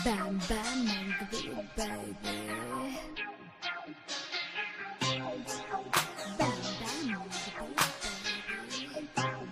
Bam bam on the beat, baby. Bam bam on the beat, baby.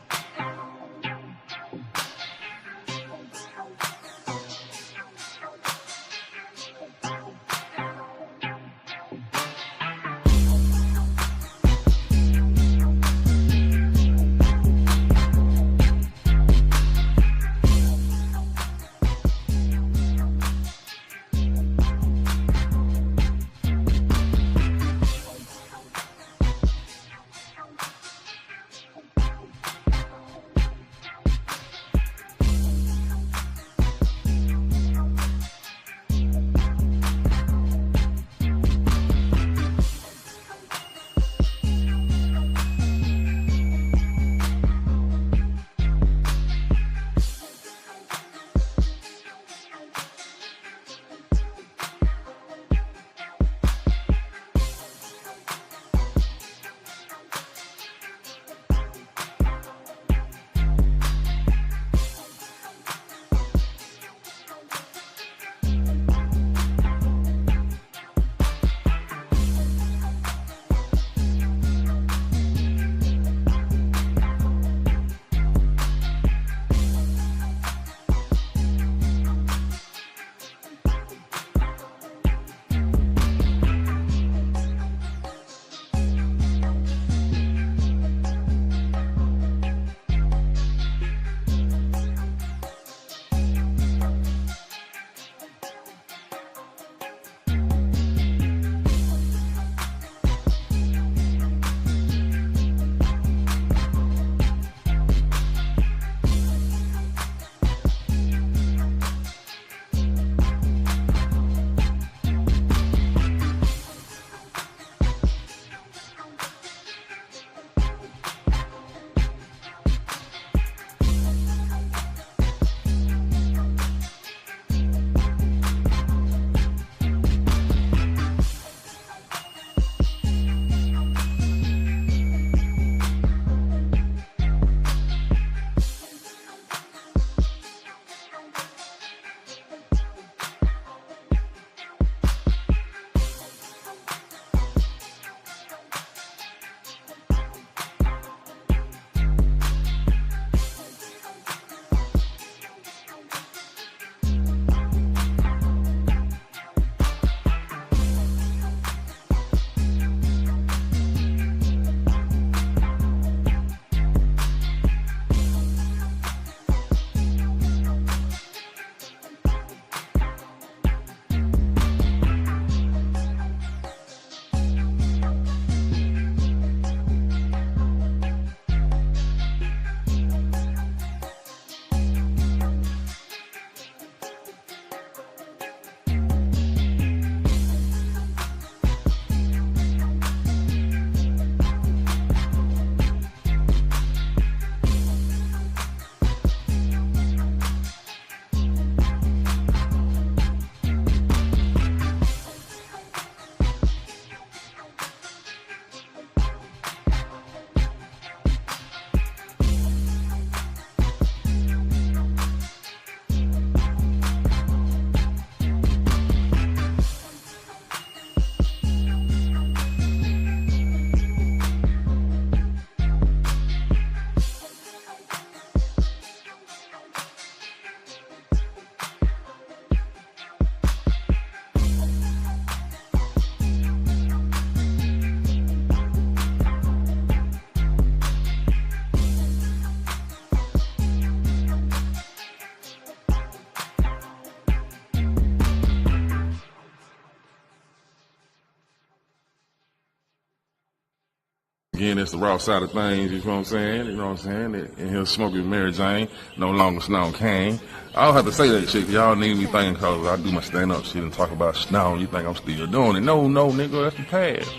Again, it's the Raw Side of Thangzz, you know what I'm saying? You know what I'm saying? In here smoking Mary Jane, no longer Snow Cane. I don't have to say that shit, y'all need me thinking because I do my stand-up shit and talk about Snow, you think I'm still doing it. No, nigga, that's the past.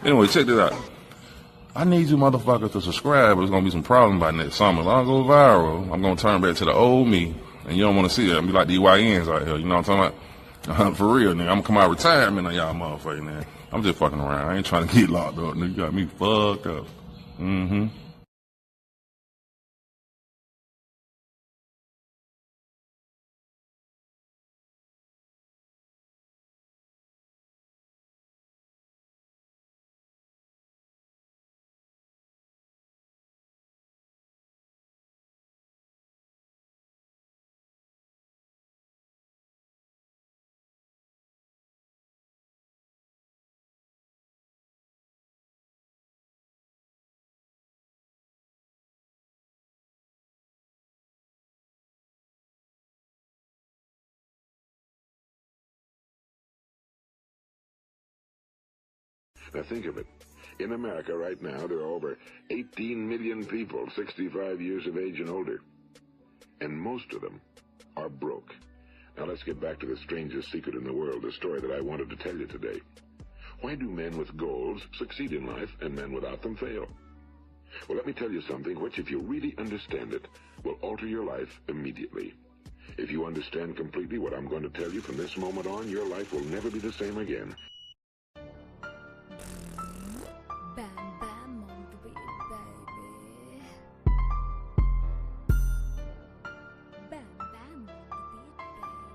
Anyway, check this out. I need you motherfuckers to subscribe, there's gonna be some problems by next summer. If I go viral, I'm gonna turn back to the old me, and you don't wanna see that. I'm be like the YNs out here, you know what I'm talking about? For real, nigga, I'm gonna come out of retirement on y'all motherfuckers, man. I'm just fucking around. I ain't trying to get locked up, nigga. You got me fucked up. Mm-hmm. Now think of it. In America right now, there are over 18 million people 65 years of age and older. And most of them are broke. Now let's get back to the strangest secret in the world, the story that I wanted to tell you today. Why do men with goals succeed in life and men without them fail? Well, let me tell you something which, if you really understand it, will alter your life immediately. If you understand completely what I'm going to tell you from this moment on, your life will never be the same again. Bam bam on the beat, baby. Bam bam on the beat, baby.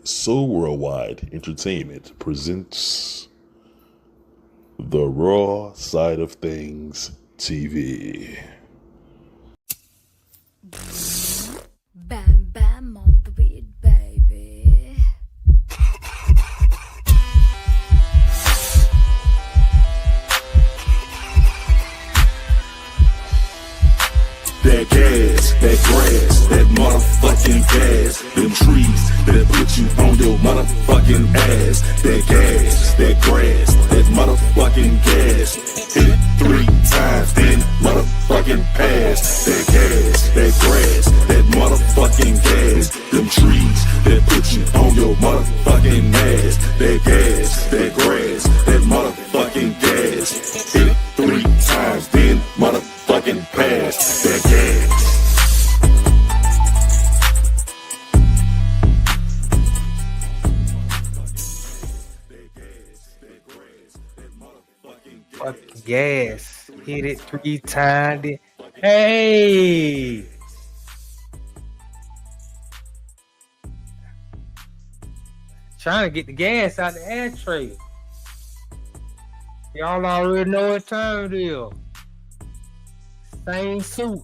So Worldwide Entertainment presents the Raw Side of Thangzz TV. Bam bam on the beat, baby. That gas, that grass, that motherfucking gas, them trees that put you on your motherfucking ass. That gas, that grass, that motherfucking gas. Hit it 3 times, then motherfucking pass. That gas, that grass, that motherfucking gas. Them trees that put you on your motherfucking ass. That gas, that grass, that motherfucking gas. Hit it 3 times, then motherfucking pass. That gas. Fucking gas. Hit it 3 times. Hey! Trying to get the gas out the ashtray. Y'all already know what time it is. Same suit.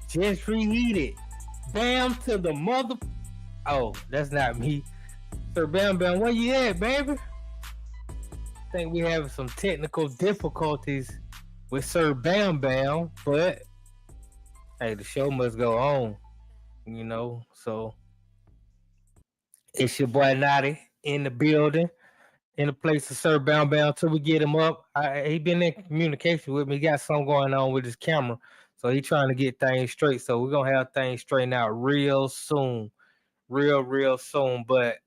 Just reheated. Bam to the mother. Oh, that's not me. Sir Bam Bam, where you at, baby? Think we having some technical difficulties with Sir Bam Bam, but hey, the show must go on, you know. So it's your boy Naughty in the building, in the place of Sir Bam Bam till we get him up. He been in communication with me. He got something going on with his camera, so he trying to get things straight. So we're gonna have things straightened out real soon, real soon. But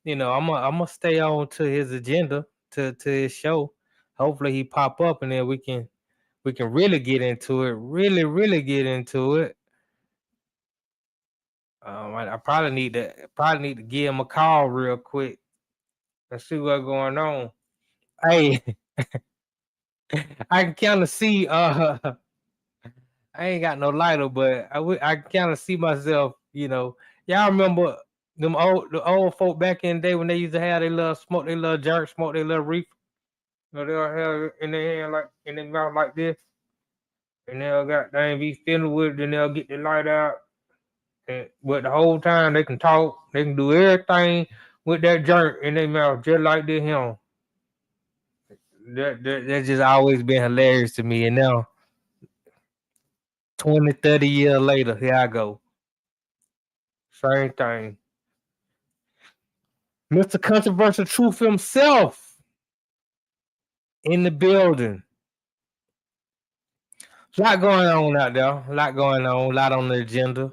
you know, I'm gonna stay on to his agenda, to his show. Hopefully he pop up and then we can really get into it. Really get into it. I probably need to give him a call real quick and see what's going on. Hey, I can kind of see. I ain't got no lighter, but I can kind of see myself. You know, y'all remember the old folk back in the day when they used to have their little smoke, their little jerk smoke, their little reef. You know, they'll have it in their hand like in their mouth like this, and they'll be fiddling with it, then they'll get the light out. But the whole time they can talk, they can do everything with that jerk in their mouth, just like this him. That just always been hilarious to me. And now, 20, 30 years later, here I go. Same thing. Mr. Controversial Truth himself in the building. A lot going on out there. A lot going on. A lot on the agenda.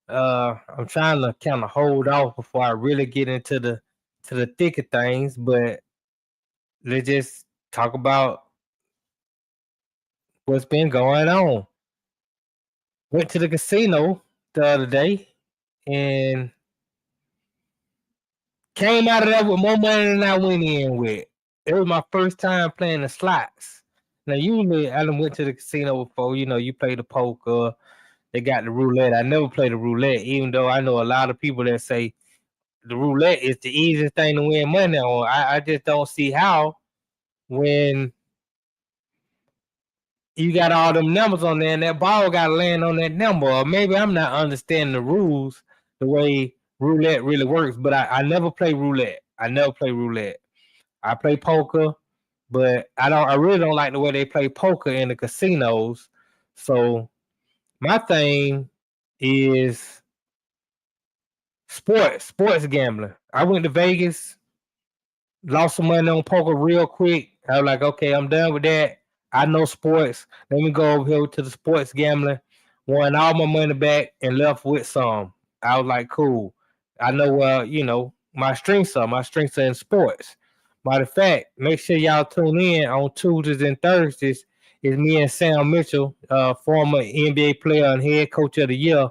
I'm trying to kind of hold off before I really get into the thick of things, but let's just talk about what's been going on. Went to the casino the other day and came out of there with more money than I went in with. It was my first time playing the slots. Now, usually I done went to the casino before. You know, you play the poker. They got the roulette. I never played the roulette, even though I know a lot of people that say the roulette is the easiest thing to win money on. I just don't see how when you got all them numbers on there and that ball got to land on that number. Or maybe I'm not understanding the rules the way roulette really works, but I never play roulette. I play poker, but I really don't like the way they play poker in the casinos. So my thing is sports gambling. I went to Vegas, lost some money on poker real quick. I was like, okay, I'm done with that. I know sports. Let me go over here to the sports gambling. Won all my money back and left with some. I was like, cool. I know, you know, my strengths are in sports. Matter of fact, make sure y'all tune in on Tuesdays and Thursdays. It's me and Sam Mitchell, former NBA player and head coach of the year.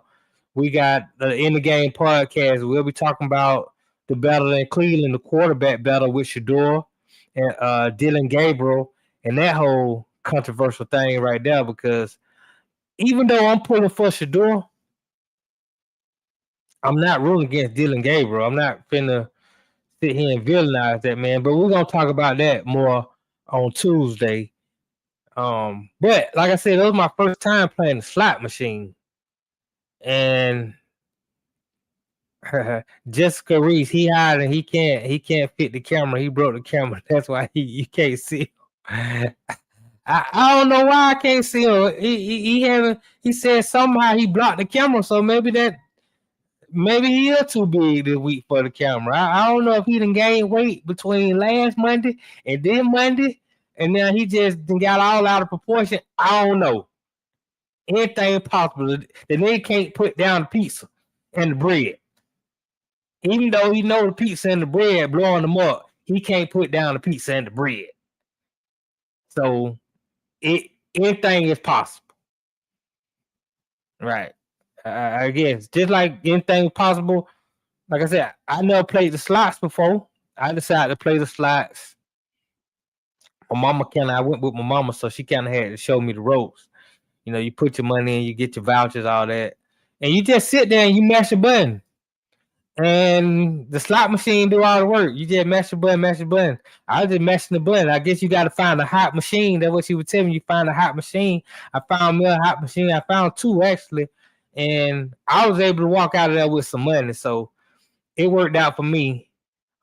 We got the In the Game podcast. We'll be talking about the battle in Cleveland, the quarterback battle with Shador and Dylan Gabriel, and that whole controversial thing right there. Because even though I'm pulling for Shador, I'm not ruling against Dylan Gabriel. I'm not finna sit here and villainize that man, but we're gonna talk about that more on Tuesday. But like I said, it was my first time playing the slot machine, and Jessica Reese, he hiding, he can't fit the camera. He broke the camera. That's why you can't see him. I don't know why I can't see him. He said somehow he blocked the camera, so maybe he is too big this week for the camera. I don't know if he done gained weight between last Monday and then Monday, and now he just got all out of proportion. I don't know. Anything possible. The nigga can't put down the pizza and the bread. Even though he know the pizza and the bread blowing him up, he can't put down the pizza and the bread. So anything is possible. Right. I guess just like anything possible. Like I said, I never played the slots before. I decided to play the slots. My mama I went with my mama, so she kind of had to show me the ropes. You know, you put your money in, you get your vouchers, all that, and you just sit there and you mash a button. And the slot machine do all the work. You just mash the button. I was just mashing the button. I guess you got to find a hot machine. That's what she was telling me. You find a hot machine. I found me a hot machine. I found two actually, and I was able to walk out of there with some money. So it worked out for me.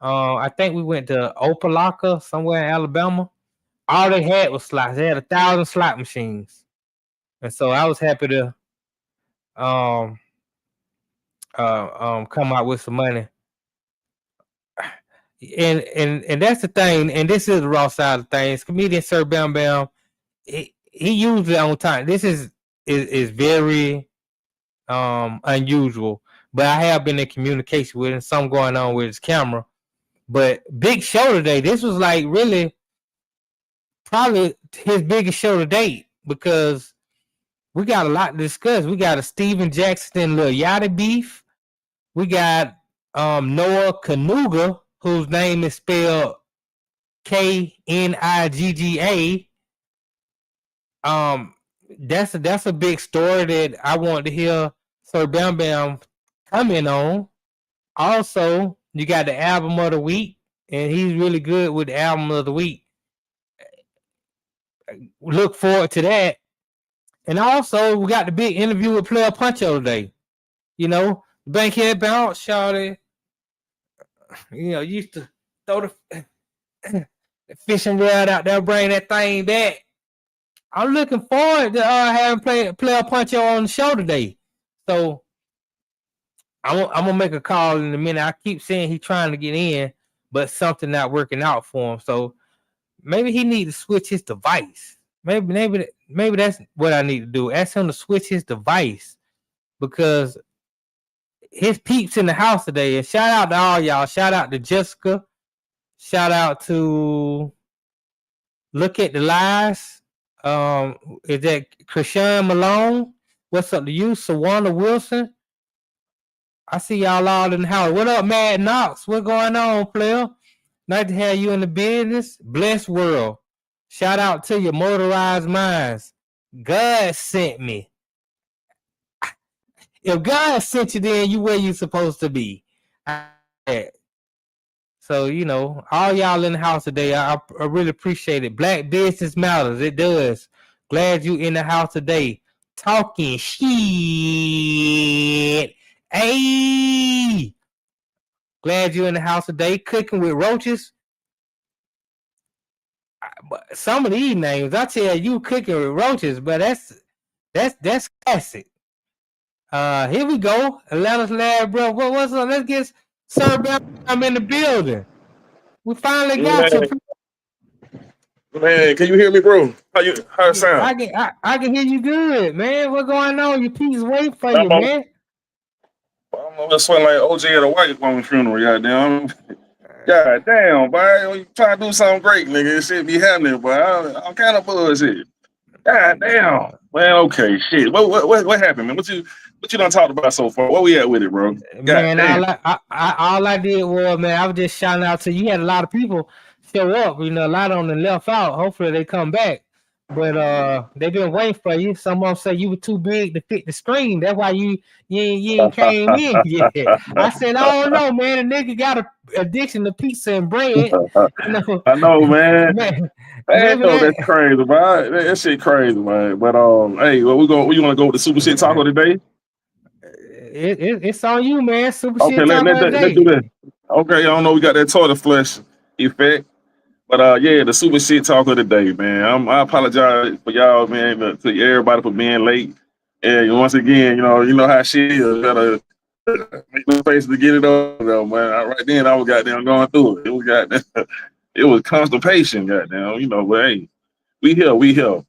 I think we went to Opelika, somewhere in Alabama. All they had was slots. They had 1,000 slot machines, and so I was happy to come out with some money. And that's the thing, and this is the raw side of things. Comedian Sir Bam Bam, he usually on time. This is very unusual, but I have been in communication with him, something going on with his camera. But big show today. This was like really probably his biggest show to date, because we got a lot to discuss. We got a Steven Jackson and Lil Yachty beef. We got Noah Knigga, whose name is spelled Knigga. That's a big story that I want to hear Sir Bam Bam comment on. Also, you got the album of the week, and he's really good with the album of the week. Look forward to that. And also, we got the big interview with Playa Poncho today. You know, Bankhead Bounce, shawty. You know, used to throw the fishing rod out there, bring that thing back. I'm looking forward to having Playa Poncho on the show today. So I'm gonna make a call in a minute. I keep saying he's trying to get in, but something not working out for him. So maybe he need to switch his device. Maybe that's what I need to do. Ask him to switch his device, because his peeps in the house today. And shout out to all y'all. Shout out to Jessica. Shout out to Look at the Lies. Is that Krishan Malone? What's up to you, Sawana Wilson? I see y'all all in the house. What up, Mad Knox? What going on, player? Nice to have you in the business. Blessed world. Shout out to your Motorized Minds. God sent me. If God sent you, then you where you supposed to be. So, you know, all y'all in the house today, I really appreciate it. Black business matters. It does. Glad you in the house today. Talking shit. Hey. Glad you in the house today. Cooking with roaches. Some of these names, I tell you, cooking with roaches, but that's classic. Here we go. Atlanta's Lab, bro. What's up? Let's get Sir Bam. I'm in the building. We finally got you. Man, can you hear me, bro? How it sound? I can hear you good, man. What's going on? Your piece waiting for you, man. I'm just sweating like OJ at a white woman funeral, goddamn. God damn, boy. You trying to do something great, nigga. It should be happening, boy. I'm kind of bullshit. God damn. Well, okay, shit. What happened, man? What you done talked about so far? Where we at with it, bro? God man, all I did was, man, I was just shouting out to you. You had a lot of people show up, you know, a lot on the left out. Hopefully they come back. But they've been waiting for you. Some of them say you were too big to fit the screen. That's why you ain't came in yet. I said, I don't know, man. The nigga got a addiction to pizza and bread. You know, I know, man. man, Man, maybe no, that's that crazy, man. That shit crazy, man. But hey, well, we want to go with the super shit taco today. it's on you, man. Super Okay, shit taco let's do today. that. Okay, I don't know. We got that toilet flush effect. But yeah, the super shit talker today, man. I apologize for y'all, man, to everybody for being late. And once again, you know how shit is. You gotta make no face to get it over, though, man. Right then, I was goddamn going through it. It was goddamn, it was constipation, goddamn. But hey, we here.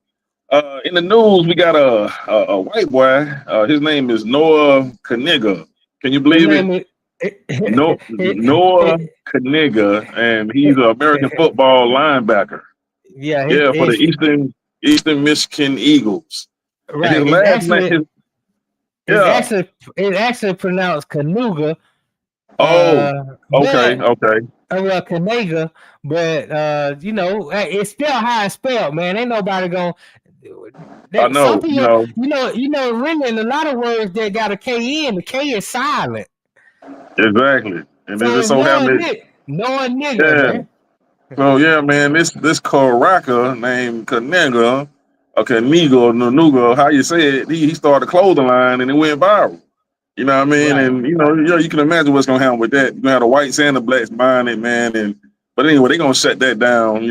In the news, we got a white boy. His name is Noah Knigga. Can you His believe it? name is No, Noah Knigga, and he's an American football linebacker. yeah, Yeah, for the it's Eastern Michigan Eagles. And his right. last name, It's yeah. actually pronounced Canuga. Oh, okay, But okay. well, Knigga, but it's spelled how it's spelled, man. Ain't nobody gonna. I Some know, people, really in a lot of words that got a K in, the K is silent. exactly. And it So just it's so happened, Noah nigga, yeah. man. So yeah, man, this Karaka named Knigga, okay, Nigo, Nunuga, how you say it? He started a clothing line and it went viral. You know what I mean? Right. And you can imagine what's gonna happen with that. You're gonna have the whites and the blacks buying it, man. But anyway, they're gonna shut that down. He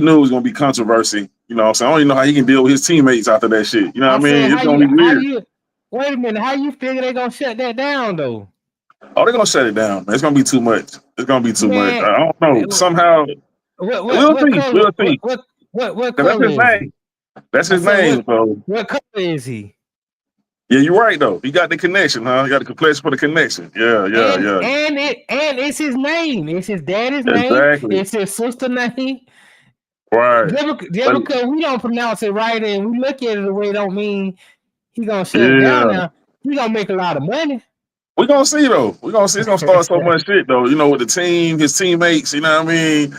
knew it was gonna be controversy. So I don't even know how he can deal with his teammates after that shit. You know I what I said, mean? It's gonna be how weird. you? Wait a minute, how you figure they gonna shut that down though? Oh, they're gonna shut it down, man. It's gonna be too much. It's gonna be too much. Man, I don't know. Somehow we'll what see. color? We'll see. What 'Cause that's color his is he? name. That's I his said, name. So what color is he? yeah, you're right though. He got the connection, huh? He got the complexion for the connection. Yeah, yeah, And yeah. it's his name. It's his daddy's name. Exactly. It's his sister's name. Right. Just But because we don't pronounce it right and we look at it the way, don't mean he gonna shut it down. yeah. Now he gonna make a lot of money. We're gonna see though. We're gonna see it's gonna start so much shit though. With the team, his teammates, you know what I mean?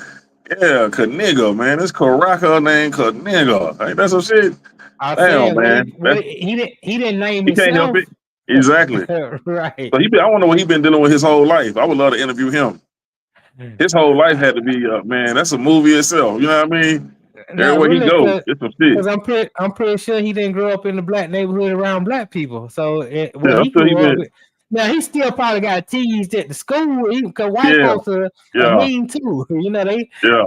Yeah, Knigga, man. This Karaka named Knigga. Ain't that some shit? I Damn, said man. he didn't name He can't help himself. it. Exactly. Right. So I wonder what he been dealing with his whole life. I would love to interview him. His whole life had to be man, that's a movie itself. You know what I mean? Not Everywhere he really, goes, it's some shit. because I'm pretty sure he didn't grow up in the black neighborhood around black people. So where Yeah, I'm he sure he grew up, been now he still probably got teased at the school because white yeah, folks are yeah, mean too. yeah.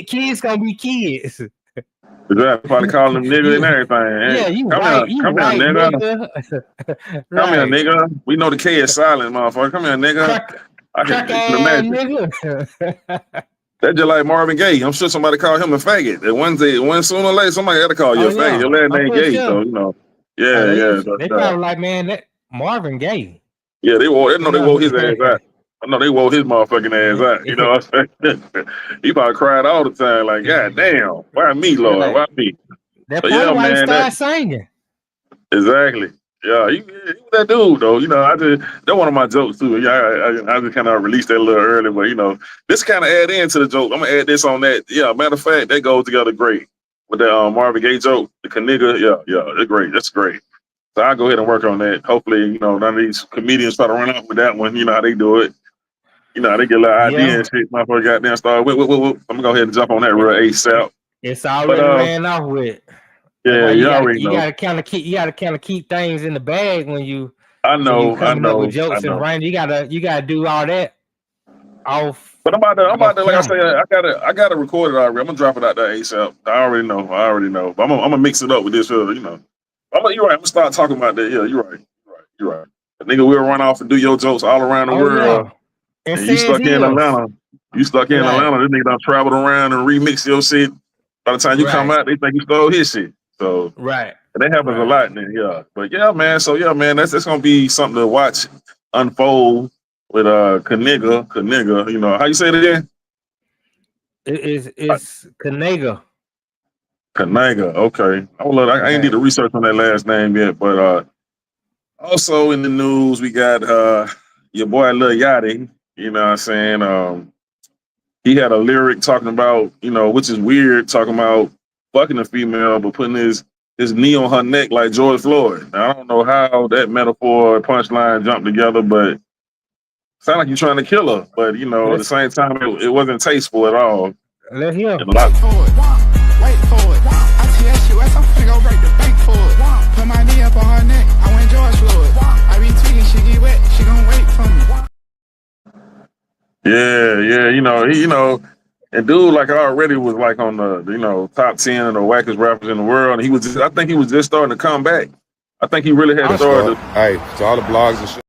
Kids gonna be kids. Exactly. Probably calling him nigga and You everything. Hey, yeah, you come here, white nigga. nigga. Come here, Right. nigga. We know the K is silent, motherfucker. Come here, nigga. Crack You can ass imagine. nigga. That's just like Marvin Gaye. I'm sure somebody called him a faggot. And one day, sooner or later, somebody had to call you Oh a faggot. yeah, Your last I'm name pretty Gaye, sure. so Yeah, yeah. They probably like, man, that Marvin Gaye. Yeah, they You wore his know. ass out. I know they wore his motherfucking ass out. You know what I'm saying? He probably cried all the time, like, God damn, why me, Lord? Right. Why me? That's But probably yeah, why he man, started singing. exactly. Yeah, he was that dude though. That's one of my jokes too. Yeah, I just kind of released that a little early, but this kind of add into the joke. I'm gonna add this on that. Yeah, matter of fact, that goes together great with that Marvin Gaye joke, the Knigga. Yeah, they're great. That's great. So I'll go ahead and work on that. Hopefully, none of these comedians try to run off with that one. You know how they do it. You know how they get a little idea Yeah. and shit. Motherfucker goddamn start. Whoop. I'm gonna go ahead and jump on that real ASAP. It's But already ran off with. That's yeah, why you already know. you gotta kind of keep things in the bag when you I know. coming up with jokes and writing. You gotta do all that off. But I'm about to, like I Camera. say, I gotta record it already. I'm gonna drop it out there ASAP. I already know. But I'm gonna mix it up with this, You're right. I'm gonna start talking about that. Yeah, you're right. The nigga will run off and do your jokes all around the Oh world. yeah, and And you says stuck he in is. Atlanta. This nigga done traveled around and remixed your shit. By the time you come Right, out, they think you stole his shit. So right, that happens a right. lot, then, yeah. But yeah, man. So yeah, man, that's gonna be something to watch unfold with Knigga. How you say it again? It's Knigga. Knigga. Okay. I ain't did the research on that last name yet, but also in the news we got your boy Lil Yachty. You know what I'm saying? He had a lyric talking about, which is weird, talking about fucking a female, but putting his knee on her neck like George Floyd. Now, I don't know how that metaphor and punchline jumped together, but sound like you're trying to kill her. But you know, at the same time, it wasn't tasteful at all. Let's hear. And a lot. Wait for it. I see that shit, I'm finna go break the bank for it. Put my knee up on her neck, I went George Floyd. I be tweaking, she get wet, she gon' wait for me. Yeah, and dude, like I already was like on the, top 10 of the wackest rappers in the world. And I think he was just starting to come back. I think he really had started. Hey, to all the blogs and shit.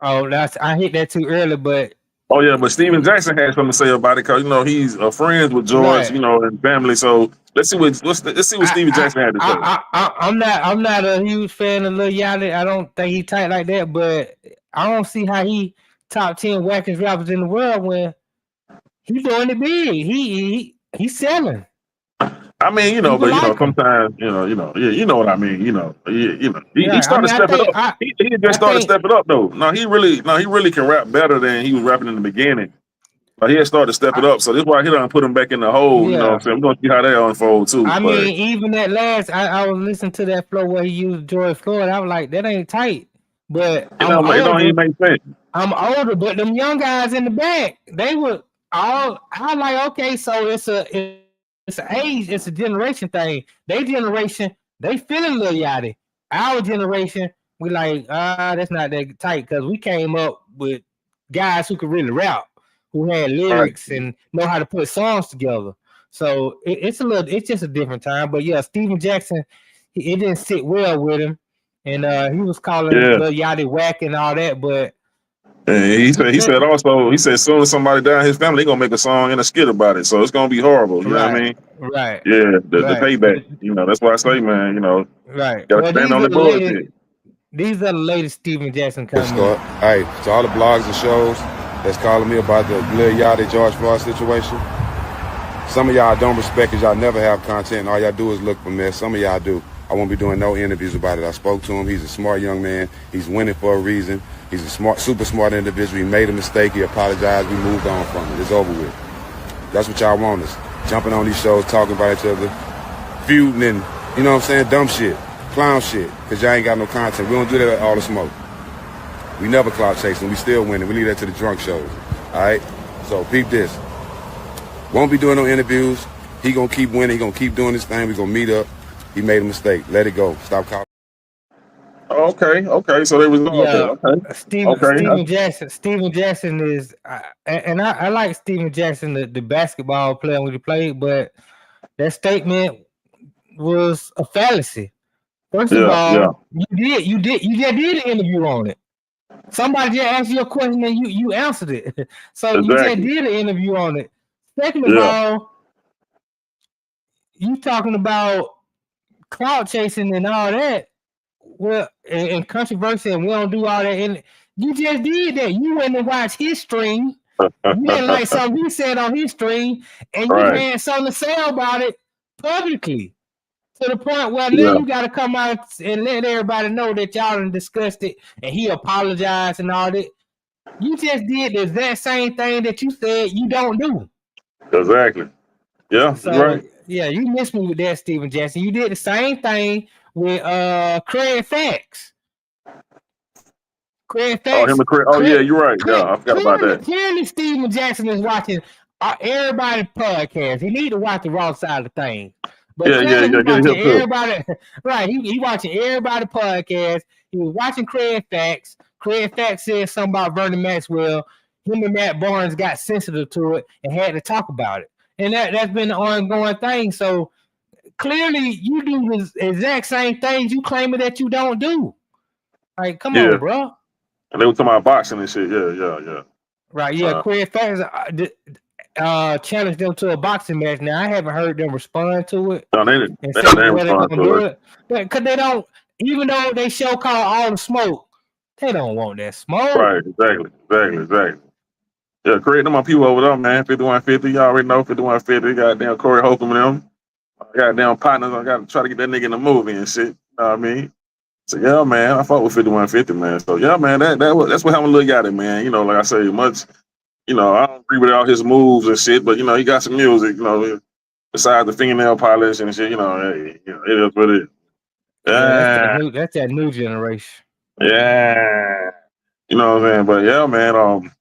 Oh, I hit that too early, but. Oh yeah, but Steven Jackson had something to say about it because he's friends with George, Right. And family. So let's see what Steven Jackson had to say. I'm not a huge fan of Lil Yachty. I don't think he tight like that, but I don't see how he top 10 wackest rappers in the world when he's doing it big. He's selling. I mean, but sometimes, you know what I mean. He started stepping up. He just started stepping up though. No, he really can rap better than he was rapping in the beginning. But he had started to step it up, so this is why he done put him back in the hole. You know what I'm saying? We're gonna see how that unfold too. I mean, even that last, I was listening to that flow where he used George Floyd. I was like, that ain't tight. But it don't even make sense. I'm older, but them young guys in the back, they were all. I was like, okay, so it's an age, it's a generation thing. Their generation, they feeling Lil Yachty. Our generation, we like, that's not that tight because we came up with guys who could really rap, who had lyrics and know how to put songs together. So it's just a different time. But yeah, Steven Jackson, it didn't sit well with him, and he was calling Lil Yachty whack and all that. But and he said also, as soon as somebody died in his family, they gonna make a song and a skit about it. So it's gonna be horrible. You know what I mean? Right. Yeah, the payback. That's why I say, man. Right. Gotta stand on the bullshit. These are the latest Steven Jackson coming. Hey, to all the blogs and shows that's calling me about the Lil Yachty George Floyd situation. Some of y'all don't respect because y'all never have content. All y'all do is look for mess. Some of y'all do. I won't be doing no interviews about it. I spoke to him. He's a smart young man. He's winning for a reason. He's a super smart individual. He made a mistake. He apologized. We moved on from it. It's over with. That's what y'all want us. Jumping on these shows, talking about each other, feuding and, you know what I'm saying, dumb shit, clown shit, because y'all ain't got no content. We don't do that at all the smoke. We never clout chasing. We still winning. We leave that to the drunk shows. All right? So peep this. Won't be doing no interviews. He going to keep winning. He going to keep doing his thing. We going to meet up. He made a mistake. Let it go. Stop calling. Okay. So they was okay. Steven Jackson is, and I like Steven Jackson, the basketball player when he played, but that statement was a fallacy. First of all, you just did an interview on it. Somebody just asked you a question and you answered it. So you just did an interview on it. Second of all, you talking about cloud chasing and all that. Well, and controversy, and we don't do all that. And you just did that. You went and watched his stream. You didn't like something he said on his stream, and you had something to say about it publicly. To the point where now you got to come out and let everybody know that y'all done discussed it, and he apologized and all that. You just did the exact same thing that you said you don't do. Exactly. Yeah, so, right. Yeah, you missed me with that, Steven Jackson. You did the same thing with Craig Facts. Craig Facts. Yeah, you're right. Yeah, I forgot about that. Clearly, Steven Jackson is watching everybody's podcast. He need to watch the Raw Side of Thangzz. But everybody, right? He watching everybody podcast. He was watching Craig Facts. Craig Facts said something about Vernon Maxwell. Him and Matt Barnes got sensitive to it and had to talk about it. And that's been an ongoing thing. So clearly, you do the exact same things you claiming that you don't do. Like, come on, bro. And they were talking about boxing and shit. Yeah. Right, yeah. Craig Facts challenged them to a boxing match. Now, I haven't heard them respond to it. No, they didn't. They didn't respond to it. Because they don't, even though they show called All the Smoke, they don't want that smoke. Right, exactly. Yeah, Craig, them my people over there, man. 5150, y'all already know 5150. Goddamn Corey Holcomb and them. Goddamn partners. I got to try to get that nigga in the movie and shit. You know what I mean? So, yeah, man, I fought with 5150, man. So, yeah, man, that's what happened to Lil Yachty, man. You know, like I say, much, I don't agree with all his moves and shit, but, he got some music, besides the fingernail polish and shit, it is what it is. Yeah, Yeah, that's that new generation. yeah. You know what I'm saying? But yeah, man.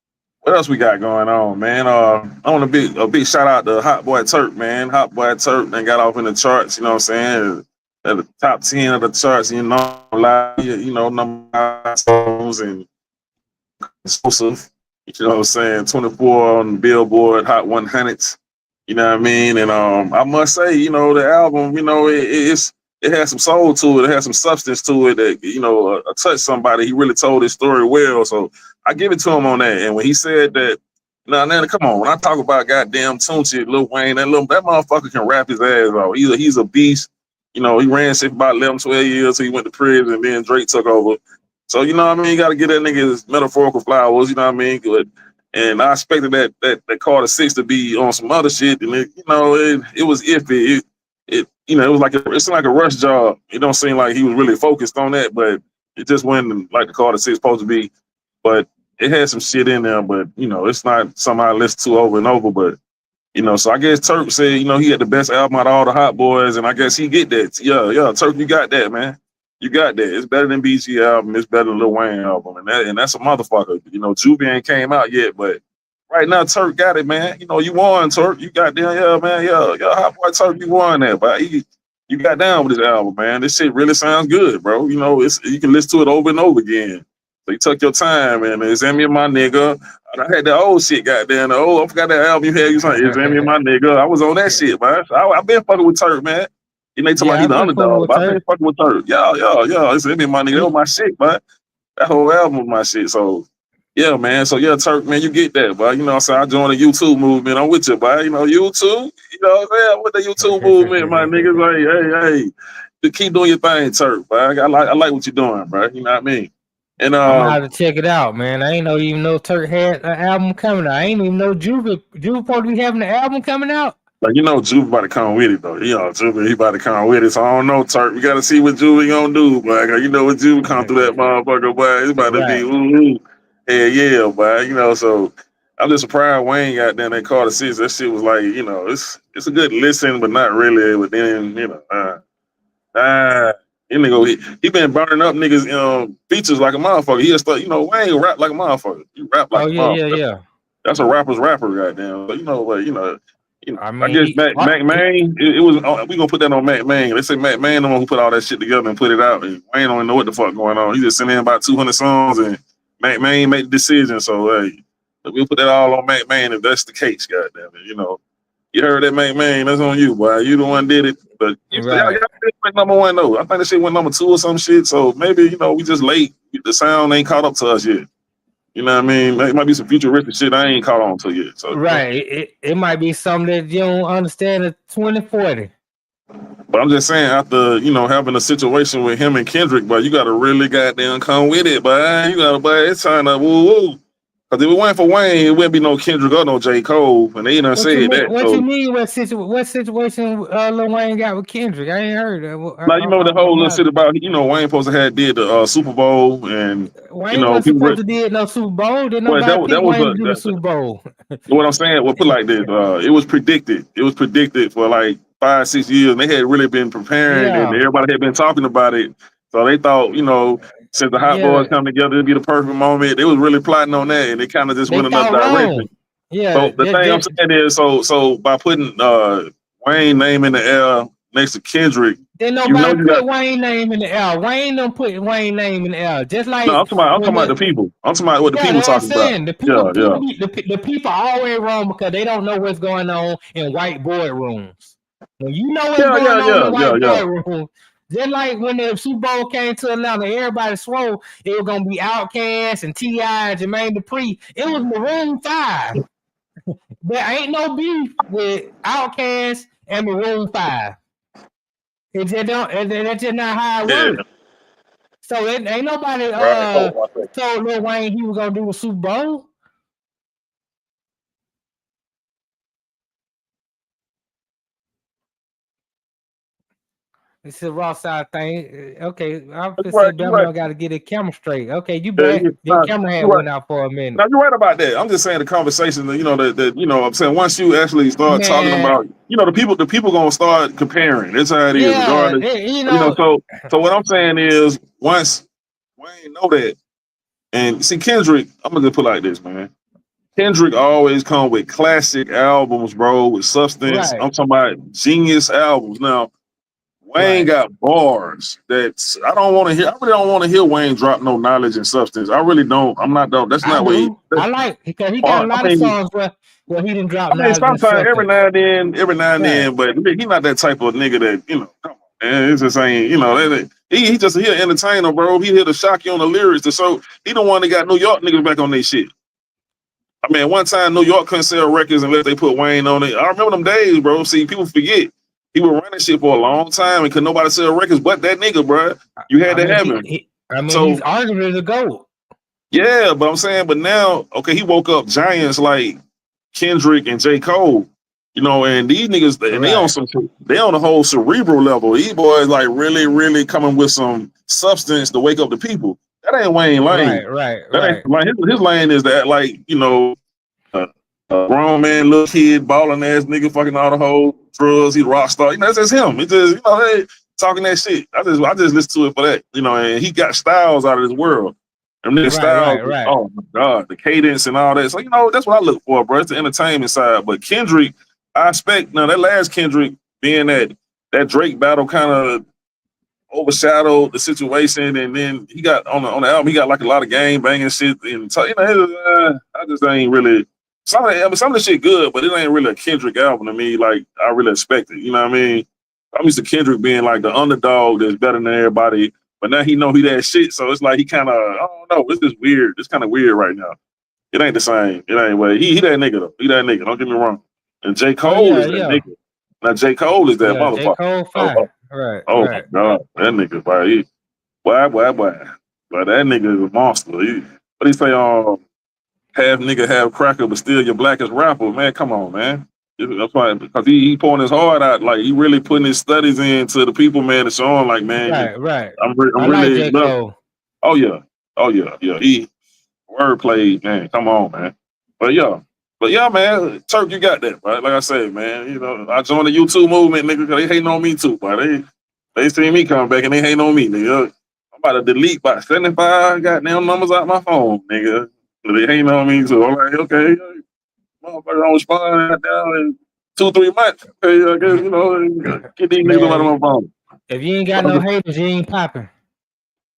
What else we got going on, man? I want a big shout out to Hot Boy Turk, man. Hot Boy Turk then got off in the charts. You know what I'm saying? At the top 10 of the charts. Number 5 songs and exclusive. You know what I'm saying? 24 on the Billboard Hot 100s. You know what I mean? And I must say, the album, it has some soul to it. It has some substance to it that touched somebody. He really told his story well. So I give it to him on that. And when he said that, now come on, when I talk about goddamn Tunchi, Lil Wayne, that motherfucker can rap his ass off. He's a beast. He ran shit for about 11, 12 years. So he went to prison, and then Drake took over. So you know what I mean? You got to get that nigga his metaphorical flowers. You know what I mean? Good. And I expected that Carter 6 to be on some other shit, and it was iffy. It was like it seemed like a rush job. It don't seem like he was really focused on that, but it just wasn't like the Carter 6 supposed to be. But it had some shit in there, but it's not something I listen to over and over. But so I guess Turk said he had the best album out of all the Hot Boys, and I guess he get that. Yeah, Turk, you got that, man. You got that. It's better than BG album. It's better than Lil Wayne album, and that's a motherfucker. Juvie ain't came out yet, but right now Turk got it, man. You won, Turk. You got down, yeah, man, yeah, Hot Boy Turk, you won that, but you got down with this album, man. This shit really sounds good, bro. You can listen to it over and over again. So you took your time, and it's me and my nigga. I had the old shit, goddamn. I forgot that album you had. You saying it's me and my nigga. I was on that shit, man. I been fucking with Turk, man. They talking about he the underdog, but I've been fucking with Turk. Yeah. It's me and my nigga. That was my shit, man. That whole album was my shit. So yeah, man. So yeah, Turk, man, you get that, but what I'm saying? I joined the YouTube movement. I'm with you, but YouTube, what I'm saying? I'm with the YouTube movement, my niggas. Hey, you keep doing your thing, Turk, but I like what you're doing, bro. You know what I mean? And I'm gonna have to check it out, man. I ain't even know Turk had an album coming out. I ain't even know Juve supposed to be having an album coming out. Like Juve about to come with it though. Juve he about to come with it. So I don't know, Turk. We gotta see what Juve gonna do, boy. What Juve come through that motherfucker, boy. It's about to be ooh. Yeah, boy. So I'm just surprised Wayne got down that Carter 6. That shit was like, it's a good listen, but not really. But then, he been burning up niggas features like a motherfucker. He just thought, Wayne rap like a motherfucker. He rap like a motherfucker. Yeah. That's a rapper's rapper, goddamn. But I mean, I guess Mac Main. It was. We gonna put that on Mac Main. They say Mac Main the one who put all that shit together and put it out. And Wayne don't know what the fuck going on. He just sent in about 200 songs, and Mac Main made the decision. So hey, we'll put that all on Mac Main if that's the case. Goddamn it, you heard that Mac Main. That's on you, boy. You the one did it. But y'all went number 1 though. I think that shit went number 2 or some shit. So maybe we just late. The sound ain't caught up to us yet. You know what I mean? It might be some futuristic shit I ain't caught on to yet. So right, it might be something that you don't understand at 2040. But I'm just saying, after having a situation with him and Kendrick, but you gotta really goddamn come with it, but it's time to woo. Because if it weren't for Wayne, it wouldn't be no Kendrick or no J. Cole, and they done said that. What you mean? What situation Lil Wayne got with Kendrick? I ain't heard that. Now the whole little shit about Wayne supposed to have did the Super Bowl, and Wayne wasn't supposed to did no Super Bowl. Did nobody pick Wayne to do the Super Bowl? What I'm saying, put like this, it was predicted. It was predicted for like 5-6 years, and they had really been preparing, and everybody had been talking about it. So they thought, since the Hot Boys come together, it'd be the perfect moment. They was really plotting on that, and they kind of just went another direction. Yeah. So the thing I'm saying is, so by putting Wayne name in the air next to Kendrick, then nobody put Wayne name in the air. Wayne don't put Wayne name in the air. Just like no, I'm talking about the people. I'm talking about what the people talking about. The people are always wrong because they don't know what's going on in white boardrooms. When you know what's going on in white boardrooms, just like when the Super Bowl came to Atlanta, everybody swore it was gonna be Outkast and T.I. and Jermaine Dupri. It was Maroon 5. There ain't no beef with Outkast and Maroon 5. That's just not how it works. So it ain't nobody told Lil Wayne he was gonna do a Super Bowl. It's a raw side thing. Okay, I You could say right. You Bam right. Bam got to get a camera straight. Okay, you Yeah, back? Your camera you had right. went out for a minute. Now you're right about that. I'm just saying the conversation that I'm saying once you actually start talking Man, about the people gonna start comparing. That's how it is, yeah, regardless. you know, So what I'm saying is once Wayne know that and see Kendrick, I'm gonna just put it like this, man. Kendrick always come with classic albums, bro, with substance. right, I'm talking about genius albums. Now Wayne right. got bars that I don't want to hear. I really don't want to hear Wayne drop no knowledge and substance. I really don't. I'm not. Don't. That's I not what he. do. I like because he got a I lot of mean, songs where he didn't drop knowledge and sometimes substance. every now and Right. then, but he not that type of nigga that Come on, man, it's just ain't. He just he an entertainer, bro. He here to shock you on the lyrics. So he the one that got New York niggas back on their shit. I mean, one time New York couldn't sell records unless they put Wayne on it. I remember them days, bro. See, people forget he was running shit for a long time and could nobody sell records but that nigga, bro. You had I to mean, have him. he's So arguably the GOAT. yeah, but I'm saying, but now, okay, he woke up giants like Kendrick and J. Cole, and these niggas, and Right, they on the whole cerebral level. These boys like really, really coming with some substance to wake up the people. That ain't Wayne right, Lane. right, That ain't right, like his lane is that like, a, a grown man, little kid, balling ass nigga, fucking all the whole drugs. He rock star. That's just him. It just, they talking that shit. I just listen to it for that. And he got styles out of this world. And then right, styles, right, right. oh my God, the cadence and all that. So, that's what I look for, bro. It's the entertainment side. But Kendrick, I expect now that last Kendrick being that Drake battle kind of overshadowed the situation, and then he got on the album, he got like a lot of gang banging shit, and so, I just ain't really some of the shit good, but it ain't really a Kendrick album to me. Like I really expected, you know what I mean? I'm used to Kendrick being like the underdog that's better than everybody, but now he know he that shit, so it's like he kind of I don't know, it's just weird. It's kind of weird right now. It ain't the same. It ain't way. He that nigga though. He that nigga. Don't get me wrong. And J Oh Cole yeah, is that yeah, nigga. Now J Cole is that yeah. J motherfucker. Cole Oh, fine. Right, oh my right. God, that nigga, boy, boy. But that nigga is a monster. What he say? Half nigga, half cracker, but still your blackest rapper. Man, come on, man. That's why, because he pouring his heart out, like he really putting his studies into the people, man. To show him, like, man, Right, right. I'm I like really J. Cole. Oh yeah, yeah. He wordplay, man. Come on, man. But yeah, man. Turk, you got that, right? Like I said, man. I joined the YouTube movement, nigga. 'Cause they hating on me too, but they see me coming back and they hating on me, nigga. I'm about to delete about 75 goddamn numbers out my phone, nigga. They hating on me too. I'm like, okay, motherfucker, don't respond down in 2-3 months. Okay, I guess get these niggas out of Man, my phone. if you ain't got no haters, you ain't popping.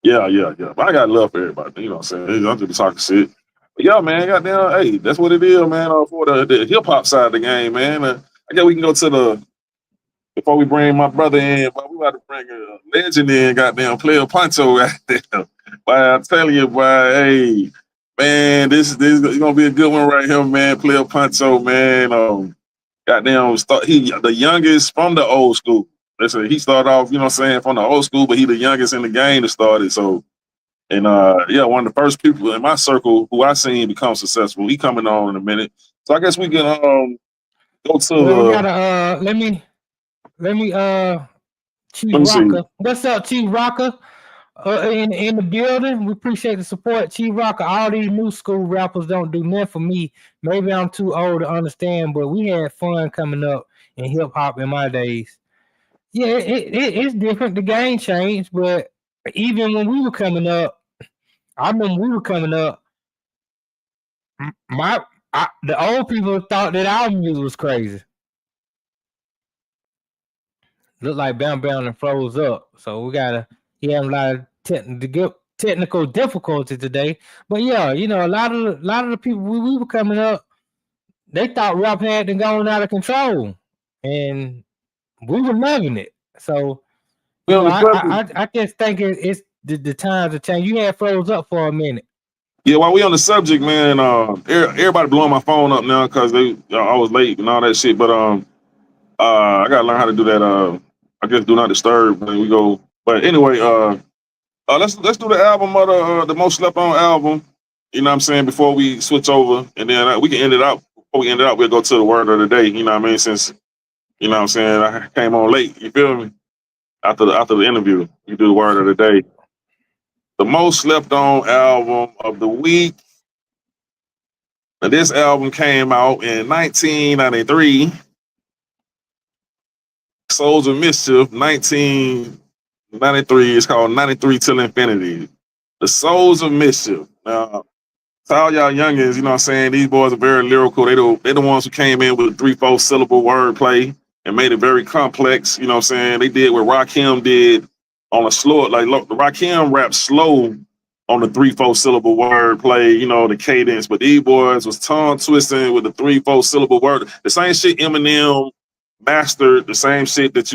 Yeah. But I got love for everybody. You know what I'm saying? I'm just talking shit. But yeah, man, goddamn, hey, that's what it is, man. For the hip hop side of the game, man. I guess we can go to before we bring my brother in, but we about to bring a legend in, goddamn, Playa Poncho out there. But I'm telling you, boy, hey, man, this is gonna be a good one right here, man. Playa Poncho, man. Goddamn, he the youngest from the old school. Listen, he started off, you know what I'm saying, from the old school, but he the youngest in the game that started. So, and yeah, one of the first people in my circle who I seen become successful. He coming on in a minute. So I guess we can go Well, we to gotta let me Chief let me see. Rocker. What's up, Chief Rocker? In the building. We appreciate the support, Chief Rocker. All these new school rappers don't do nothing for me. Maybe I'm too old to understand, but we had fun coming up in hip hop in my days. Yeah, it's different. The game changed, but even when we were coming up, I remember we were coming up. The old people thought that our music was crazy. Looked like Bam Bam and froze up. So he had a lot of technical difficulty today. But yeah, a lot of the people we were coming up, they thought rap had gone out of control, and we were loving it. So We on the subject. I just think it's the times have changed. You had froze up for a minute. Yeah, while we on the subject, man, everybody blowing my phone up now because I was late and all that shit. But I gotta learn how to do that. I guess do not disturb when we go. But anyway, let's do the album of the most slept on album. You know what I'm saying? Before we switch over, and then we can end it out. Before we end it out, we'll go to the word of the day. You know what I mean? Since you know what I'm saying, I came on late. You feel me? after the interview. You do the word of the day. The most slept on album of the week. Now, this album came out in 1993. Souls of Mischief, 1993. It's called 93 Till Infinity. The Souls of Mischief. Now, to all y'all youngins, you know what I'm saying? These boys are very lyrical. They the ones who came in with 3-4 syllable wordplay and made it very complex. You know what I'm saying? They did what Rakim did on a slow, like Rakim raps slow on the 3-4 syllable wordplay, you know, the cadence. But these boys was tongue twisting with the 3-4 syllable word. The same shit Eminem mastered, the same shit that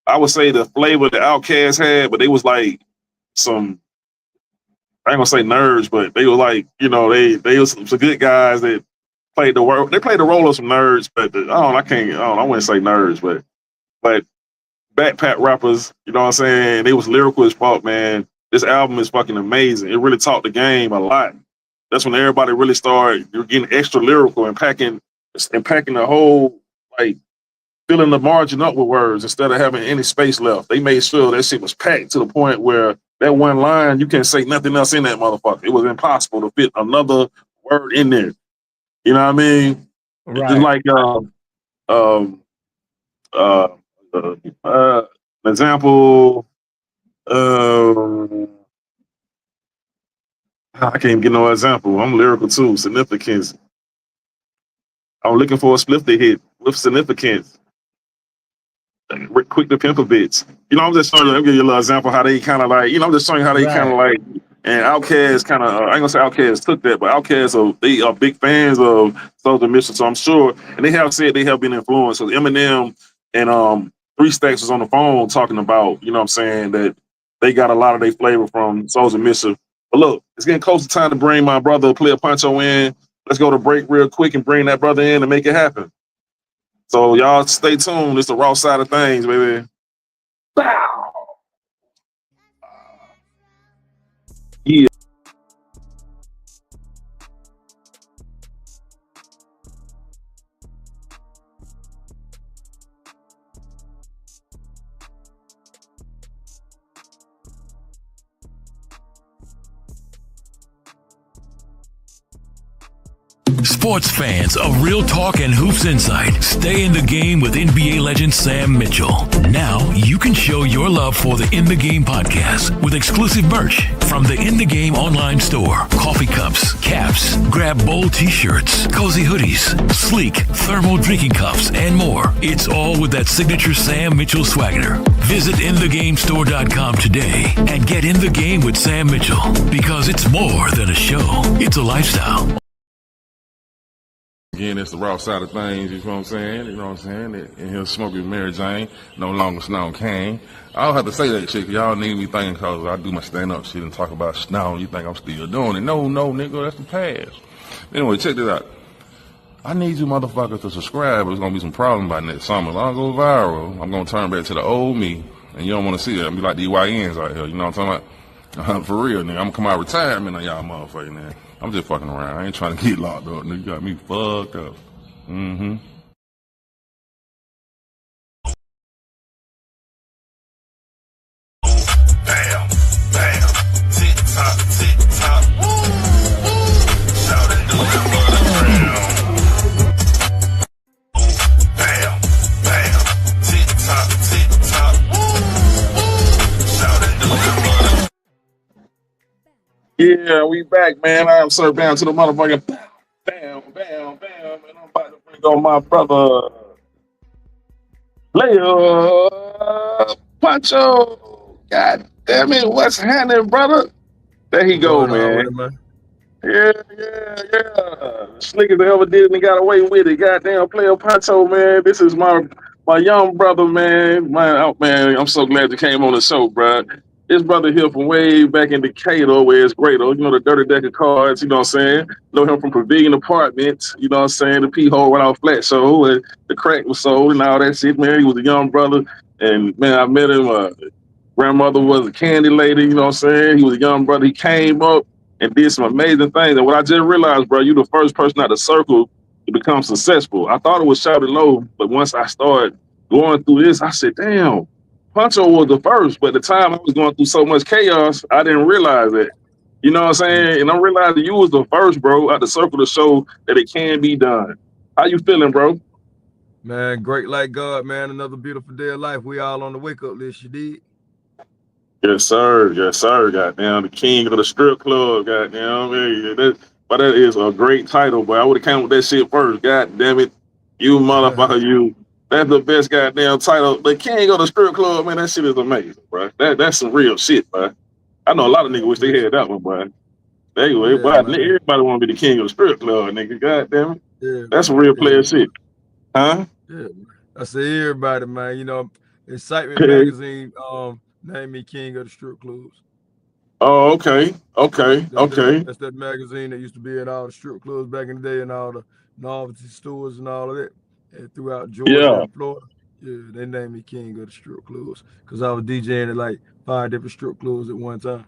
I would say the flavor the Outkast had, but they was like some, I ain't gonna say nerds, but they were like, you know, they was some good guys that played the role. They played the role of some nerds, but I wouldn't say nerds, but backpack rappers, you know what I'm saying? They was lyrical as fuck, man. This album is fucking amazing. It really taught the game a lot. That's when everybody really started getting extra lyrical and packing the whole, like, filling the margin up with words instead of having any space left. They made sure that shit was packed to the point where that one line, you can't say nothing else in that motherfucker. It was impossible to fit another word in there. You know what I mean? Right. Just like an example. I can't get no example. I'm lyrical too. Significance. I'm looking for a split to hit with significance. Quick to pimp a bitch. You know, I'm just showing you. I'll give you a little example how they kind of like. You know, I'm just showing you how they kind of like. And Outkast kind of. I ain't gonna say Outkast took that, but Outkast they are big fans of Souls of Mischief. So I'm sure, and they have said they have been influenced. So Eminem and 3 Stacks was on the phone talking about. You know what I'm saying, that they got a lot of their flavor from Souls of Mischief. But look, it's getting close to time to bring my brother Playa Poncho in. Let's go to break real quick and bring that brother in and make it happen. So y'all stay tuned. It's the Raw Side of Thangzz, baby. Bow. Yeah. Sports fans of Real Talk and Hoops Insight, stay in the game with NBA legend Sam Mitchell. Now you can show your love for the In the Game podcast with exclusive merch from the In the Game online store. Coffee cups, caps, grab bowl t-shirts, cozy hoodies, sleek thermal drinking cups, and more. It's all with that signature Sam Mitchell swagger. Visit InTheGameStore.com today and get in the game with Sam Mitchell, because it's more than a show. It's a lifestyle. Again, it's the Raw Side of Thangzz, you know what I'm saying? You know what I'm saying? And he'll smoke with Mary Jane, no longer Snow King. I don't have to say that shit, cause y'all need me thinking, cause I do my stand-up shit and talk about Snow, you think I'm still doing it. No, nigga, that's the past. Anyway, check this out. I need you motherfuckers to subscribe, but there's gonna be some problem by next summer. If I don't go viral, I'm gonna turn back to the old me, and you don't wanna see that. I'm be like the YNs out here, you know what I'm talking about? For real, nigga, I'm gonna come out of retirement on y'all motherfucking man. I'm just fucking around. I ain't trying to get locked up. Nigga, you got me fucked up. Mm-hmm. Bam, bam, tick tock, tick tock. Shout it to the ground. Bam, bam, tick tock, tick tock. Shout it to the ground. Yeah, we back, man. I am Sir Bam to the motherfucking bam, bam, bam, and I'm about to bring on my brother Playa Poncho. God damn it, what's happening, brother? There he go, man. Yeah. Slick as they ever did and got away with it. Goddamn Playa Poncho, man. This is my young brother, man. Man, I'm so glad you came on the show, bro. This brother here from way back in Decatur, where it's great, you know, the Dirty Deck of Cards, you know what I'm saying? Know him from Pavilion Apartments, you know what I'm saying? The P-hole went out flat show, and the crack was sold and all that shit, man. He was a young brother, and man, I met him. Grandmother was a candy lady, you know what I'm saying? He was a young brother. He came up and did some amazing things. And what I just realized, bro, you the first person out the circle to become successful. I thought it was shouted low, but once I started going through this, I said, damn. Poncho was the first, but at the time I was going through so much chaos, I didn't realize that. You know what I'm saying? And I'm realizing you was the first, bro, at the circle to show that it can be done. How you feeling, bro? Man, great like God, man. Another beautiful day of life. We all on the wake up list, you did. Yes, sir. Yes, sir. Goddamn, the king of the strip club. Goddamn, but that is a great title. But I would have came with that shit first. God damn it, you motherfucker, you. That's the best goddamn title. The king of the strip club, man. That shit is amazing, bro. That's some real shit, bro. I know a lot of niggas wish they had that one, bro. Anyway, Yeah, but man. everybody want to be the king of the strip club, nigga. God damn it, Yeah, that's some man. real player shit, huh? Yeah. I say everybody, man. You know, Excitement Magazine named me king of the strip clubs. Oh, okay. That's that magazine that used to be in all the strip clubs back in the day and all the novelty stores and all of that. And throughout Georgia Yeah, and Florida. Yeah, they named me king of the strip clubs because I was DJing at like 5 different strip clubs at one time.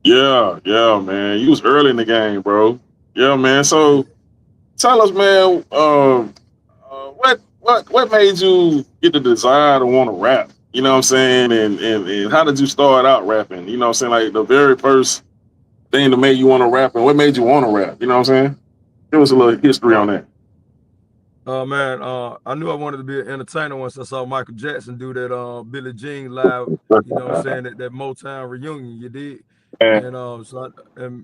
yeah, man. You was early in the game, bro. Yeah, man. So tell us, man, what made you get the desire to want to rap? You know what I'm saying? And how did you start out rapping? You know what I'm saying? Like the very first thing that made you want to rap, and what made you want to rap? You know what I'm saying? Give us a little history on that. Man, I knew I wanted to be an entertainer once I saw Michael Jackson do that Billie Jean live, you know what I'm saying, that Motown reunion, you did. And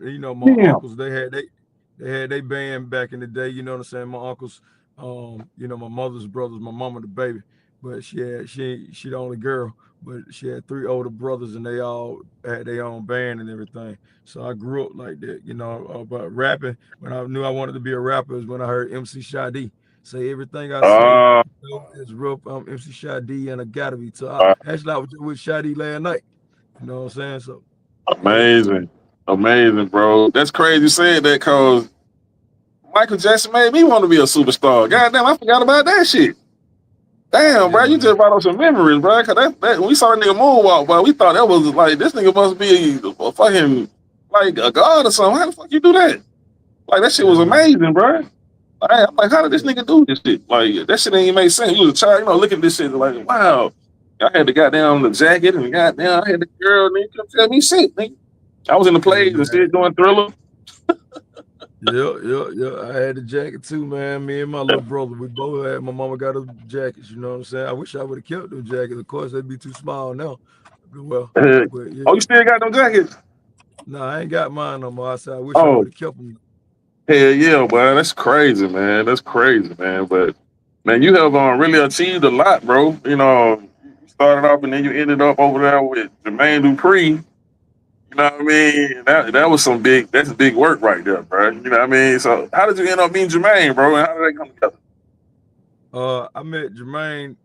you know, my Yeah. uncles, they had their band back in the day, you know what I'm saying? My uncles, you know, my mother's brothers, my mama the baby, but she the only girl, but she had 3 older brothers and they all had their own band and everything. So I grew up like that, you know, but rapping, when I knew I wanted to be a rapper is when I heard MC Shadi say everything I say, Uh, you know, is real MC Shadi and I gotta be. So uh, actually I was with Shadi last night. You know what I'm saying? So yeah. amazing, bro. That's crazy you said that because Michael Jackson made me want to be a superstar. God damn, I forgot about that shit. Damn, bro, Yeah, you man. just brought up some memories, bro. Cause that when we saw that nigga moonwalk, bro, we thought that was like this nigga must be a fucking like a god or something. How the fuck you do that? Like that shit was Yeah, man. amazing, bro. I'm like, how did this Yeah. nigga do this shit? Like that shit ain't even make sense. You was a child, you know, looking at this shit like, wow. I had the goddamn the jacket and the goddamn I had the girl, and you couldn't tell me shit, nigga. I was in the Yeah, plays and man. shit doing Thriller. Yeah. I had the jacket too, man. Me and my little brother, we both had. My mama got us jackets. You know what I'm saying? I wish I would have kept them jackets. Of course, they'd be too small now. Well, but yeah. Oh, you still got them jackets? No, I ain't got mine no more. I said I wish I Oh, would have kept them. hell yeah, boy. That's crazy, man. That's crazy, man. But man, you have really achieved a lot, bro. You know, you started off and then you ended up over there with Jermaine Dupri. You know what I mean? That was that's big work right there, bro. You know what I mean? So how did you end up meeting Jermaine, bro? And how did that come together? I met Jermaine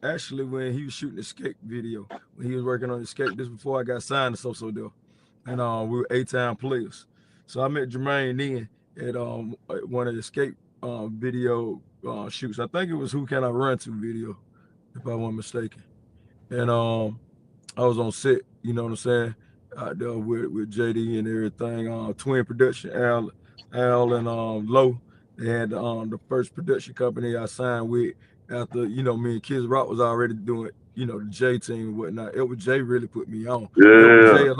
actually when he was shooting the skate video, when he was working on the skate. This before I got signed to So Deal. And we were 8-time players. So I met Jermaine then at one of the skate video shoots. I think it was Who Can I Run To video, if I wasn't mistaken. And I was on set, you know what I'm saying, out there with JD and everything. Twin Production, Al and Low. They had the first production company I signed with after, you know, me and Kids Rock was already doing, you know, the J team and whatnot. Elwood J really put me on. Elwood Yeah, J, a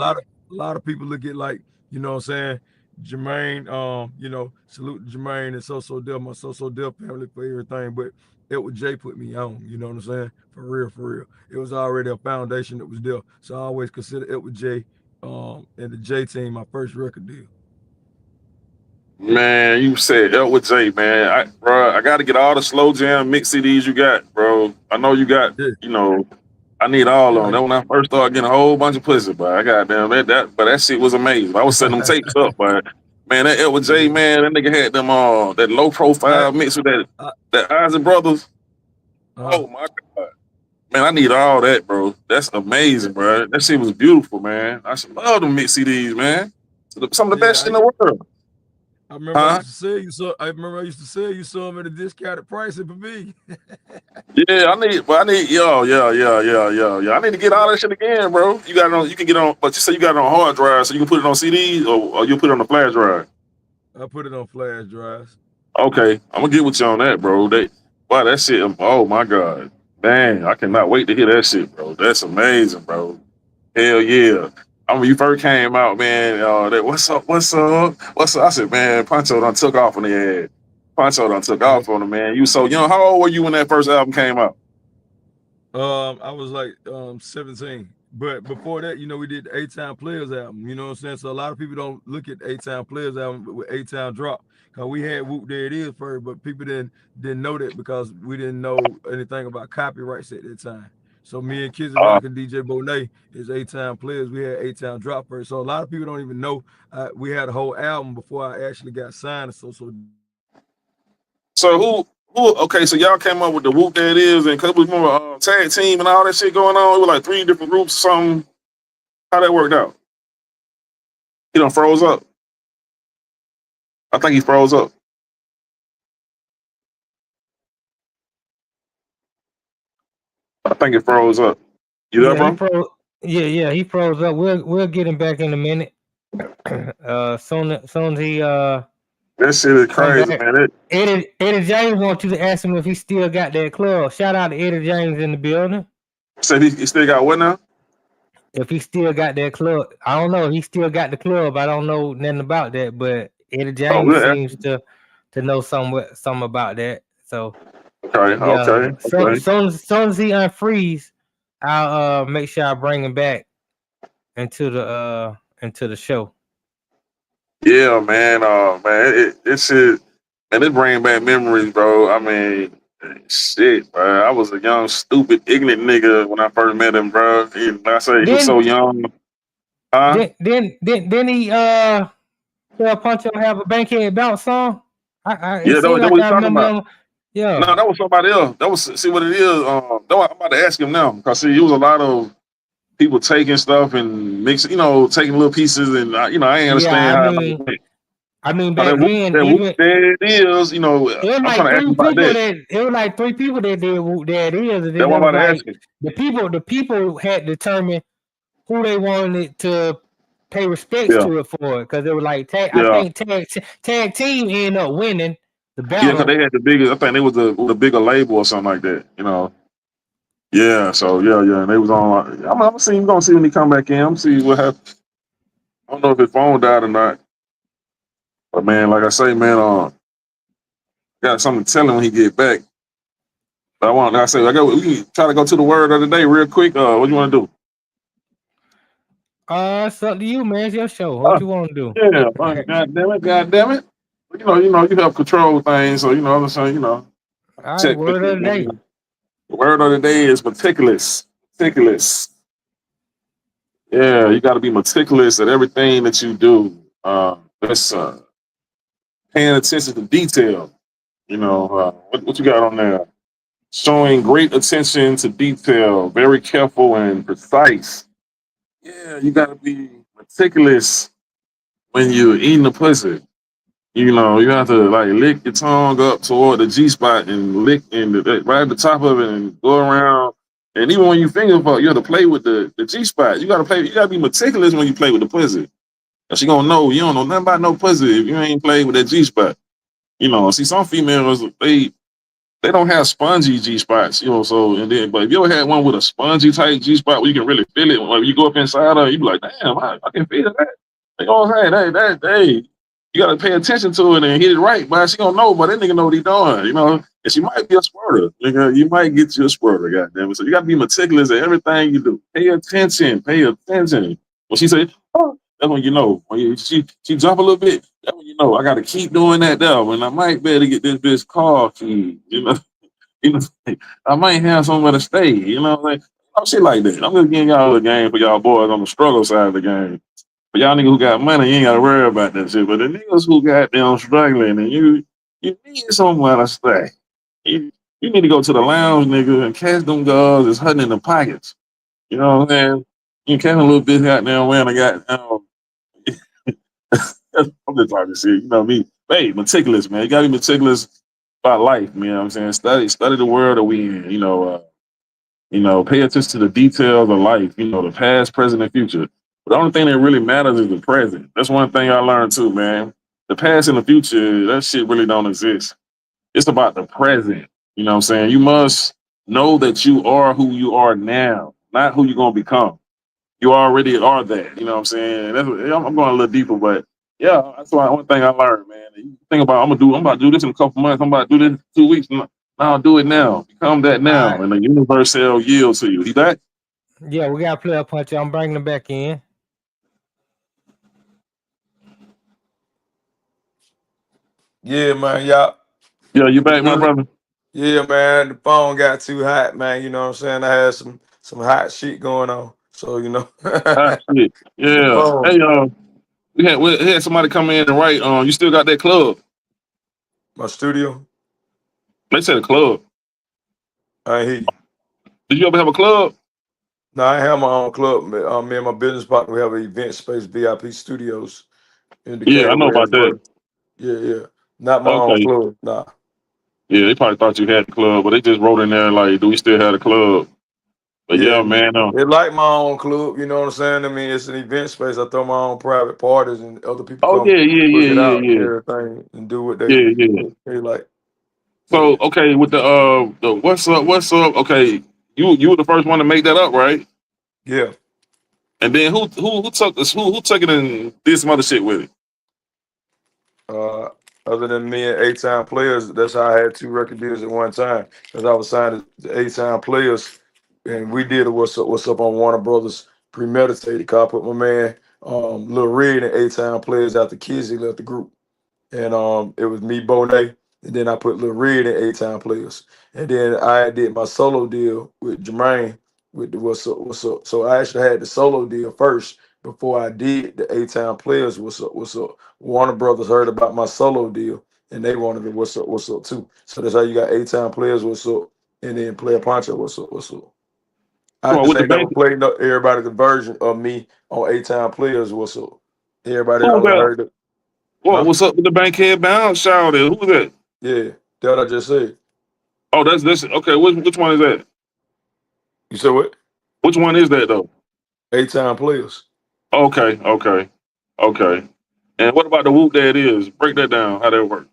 lot of people look at like, you know what I'm saying, Jermaine, you know, salute to Jermaine and So Deal, my So Deal family for everything. But Elwood J put me on, you know what I'm saying? For real. It was already a foundation that was there. So I always consider Elwood J and the J team my first record deal. man. You said Elwood J, man. I got to get all the slow jam mix CDs you got, bro. I know you got, Yeah. you know. I need all of them. Yeah. That when I first started getting a whole bunch of pussy, but I got damn but that shit was amazing. I was setting them tapes up, but man, that Edward J, man, that nigga had them that low profile mix with that Isaac Brothers. Oh my god, man, I need all that, bro. That's amazing, bro. That shit was beautiful, man. I should love them mix CDs, man. Some of the best in the world. I remember I used to sell you so. I remember I used to sell you some at a discounted price for me. Yeah, I need, yeah. I need to get all that shit again, bro. You got it on, you can get on, but you say you got it on hard drive, so you can put it on CDs or you put it on the flash drive. I put it on flash drives. Okay, I'm gonna get with you on that, bro. Wow, that shit. Oh my god, Man, I cannot wait to hear that shit, bro. That's amazing, bro. Hell yeah. I mean, you first came out, man. That what's up, what's up, what's up? I said, man, Poncho done took off on the head. Poncho done took off on him, man. You so young. How old were you when that first album came out? I was like 17. But before that, we did the A-Town Players album. You know what I'm saying? So a lot of people don't look at the A-Town Players album with A-Town Drop. Cause we had Whoop There It Is first, but people didn't know that because we didn't know anything about copyrights at that time. So me and Kizzy Rock and DJ Bonet is A-Town Players. We had A-Town Drop first. So a lot of people don't even know we had a whole album before I actually got signed. So who? Okay, so y'all came up with the Whoop That Is, and cause it was more tag team and all that shit going on. It was like 3 different groups or something. How that worked out? He done froze up. I think he froze up. I think it froze up. You there, bro? He froze up. We'll get him back in a minute. Soon as he that shit is crazy, man. Eddie James wants you to ask him if he still got that club. Shout out to Eddie James in the building. Said he still got what now? If he still got that club, I don't know. He still got the club. I don't know nothing about that, but Eddie James seems to know something about that. So okay. Soon as he unfreeze, I'll make sure I bring him back into the show. Yeah, man. It shit, man. It bring back memories, bro. I mean, shit, bro. I was a young, stupid, ignorant nigga when I first met him, bro. He was so young. Huh? Then he tell Poncho have a Bankhead Bounce song. That was what we talking about. Yeah. No, that was somebody else. That was see what it is. I'm about to ask him now because see, it was a lot of people taking stuff and mixing, taking little pieces, and I ain't understand I mean, back then, it is, it was like 3 people that did Whoop That Is. That's what I'm about to ask him. The people had determined who they wanted to pay respects to it for, because it was like I think tag team ended up winning the battle. Yeah, because they had the biggest. I think they was the bigger label or something like that. Yeah. So and they was on. I'm gonna see when he come back in. I'm see what happens. I don't know if his phone died or not. But man, like I say, man, got something to tell him when he get back. But we can try to go to the word of the day real quick. What you want to do? It's up to you, man. It's your show. What you want to do? Yeah, God damn it. You help control things, so I'm saying, All right, word of the day. The word of the day is meticulous. Meticulous. Yeah, you got to be meticulous at everything that you do. That's paying attention to detail. What you got on there? Showing great attention to detail, very careful and precise. Yeah, you got to be meticulous when you're eating the pussy. You have to lick your tongue up toward the G spot and lick right at the top of it and go around. And even when you finger fuck, you have to play with the G spot. You gotta be meticulous when you play with the pussy. Cause she gonna know you don't know nothing about no pussy if you ain't played with that G spot. See some females they don't have spongy G spots, but if you ever had one with a spongy type G spot where you can really feel it, when you go up inside her, you be like, damn, I can feel that. You know what I'm saying? Hey, you gotta pay attention to it and hit it right, but she gonna know, but that nigga know what he doing, and she might be a squirter, nigga. You might get you a squirter, goddamn it. So you gotta be meticulous at everything you do. Pay attention. When she say, oh, that's when you know. When she jump a little bit, that's when you know. I gotta keep doing that though, and I might better get this bitch car key, I might have somewhere to stay, shit like that. I'm just giving y'all a game for y'all boys on the struggle side of the game. For y'all niggas who got money, you ain't gotta worry about that shit. But the niggas who got them struggling and you need somewhere to stay. You need to go to the lounge, nigga, and catch them girls that's hurting in the pockets. You know what I'm saying? You catch a little bit out there wearing a goddamn. I'm just talking shit. Me. Hey, meticulous, man. You gotta be meticulous about life, man. You know what I'm saying? Study the world that we in. Pay attention to the details of life. The past, present, and future. But the only thing that really matters is the present. That's one thing I learned too, man. The past and the future, that shit really don't exist. It's about the present. You know what I'm saying? You must know that you are who you are now, not who you're gonna become. You already are that. You know what I'm saying? I'm going a little deeper, but yeah, that's one thing I learned, man. You think about I'm about to do this in a couple months. I'm about to do this in 2 weeks. Now I'll do it now. Become that All now, right. and the universe will yield to you. See that? Yeah, we got Player Punch. I'm bringing him back in. Yeah, man, y'all. Yeah, you back, my Good. brother? Yeah, man. The phone got too hot, man. You know what I'm saying? I had some hot shit going on. So, you know. Ah, shit. The Yeah. phone. Hey, we had somebody come in and write. You still got that club? My studio. They said a club. I ain't hear you. Did you ever have a club? No, I have my own club. Me and my business partner, we have an event space, VIP Studios in Yeah, I Decatur, know about that. Williamsburg. Yeah, yeah. Not my own Okay. club. Nah. Yeah, they probably thought you had the club, but they just wrote in there like, "Do we still have the club?" But Yeah, yeah, man. it like my own club, you know what I'm saying? I mean, it's an event space. I throw my own private parties and other people Oh come yeah, yeah, book yeah, it yeah, out and yeah, everything and do what yeah, yeah. they like. So Yeah. okay, with the what's up? Okay, you were the first one to make that up, right? Yeah. And then who took this? Who took it and did some other shit with it? Uh, other than me and eight-time players, that's how I had two record deals at one time. Because I was signed to eight-time players, and we did a what's up on Warner Brothers premeditated. Cause I put my man Lil Red and eight-time players after Kizzy left the group. And it was me, Bonet, and then I put Lil Red in eight-time players. And then I did my solo deal with Jermaine with the what's up. So I actually had the solo deal first before I did the eight-time players what's up. Warner Brothers heard about my solo deal and they wanted the what's up too. So that's how you got eight-time players what's up, and then Player Poncho what's up. I Come on, just with the ain't never bank. played everybody the version of me on eight-time players what's up. Everybody Who was only that? heard it, What? huh? What's up with the Bankhead Bounce? Shout Who was that? Yeah, that what I just said. Oh, that's okay. Which one is that? You said what? Which one is that though? Eight-time players. Okay, okay, okay. And what about the whoop that is? Break that down. How that work?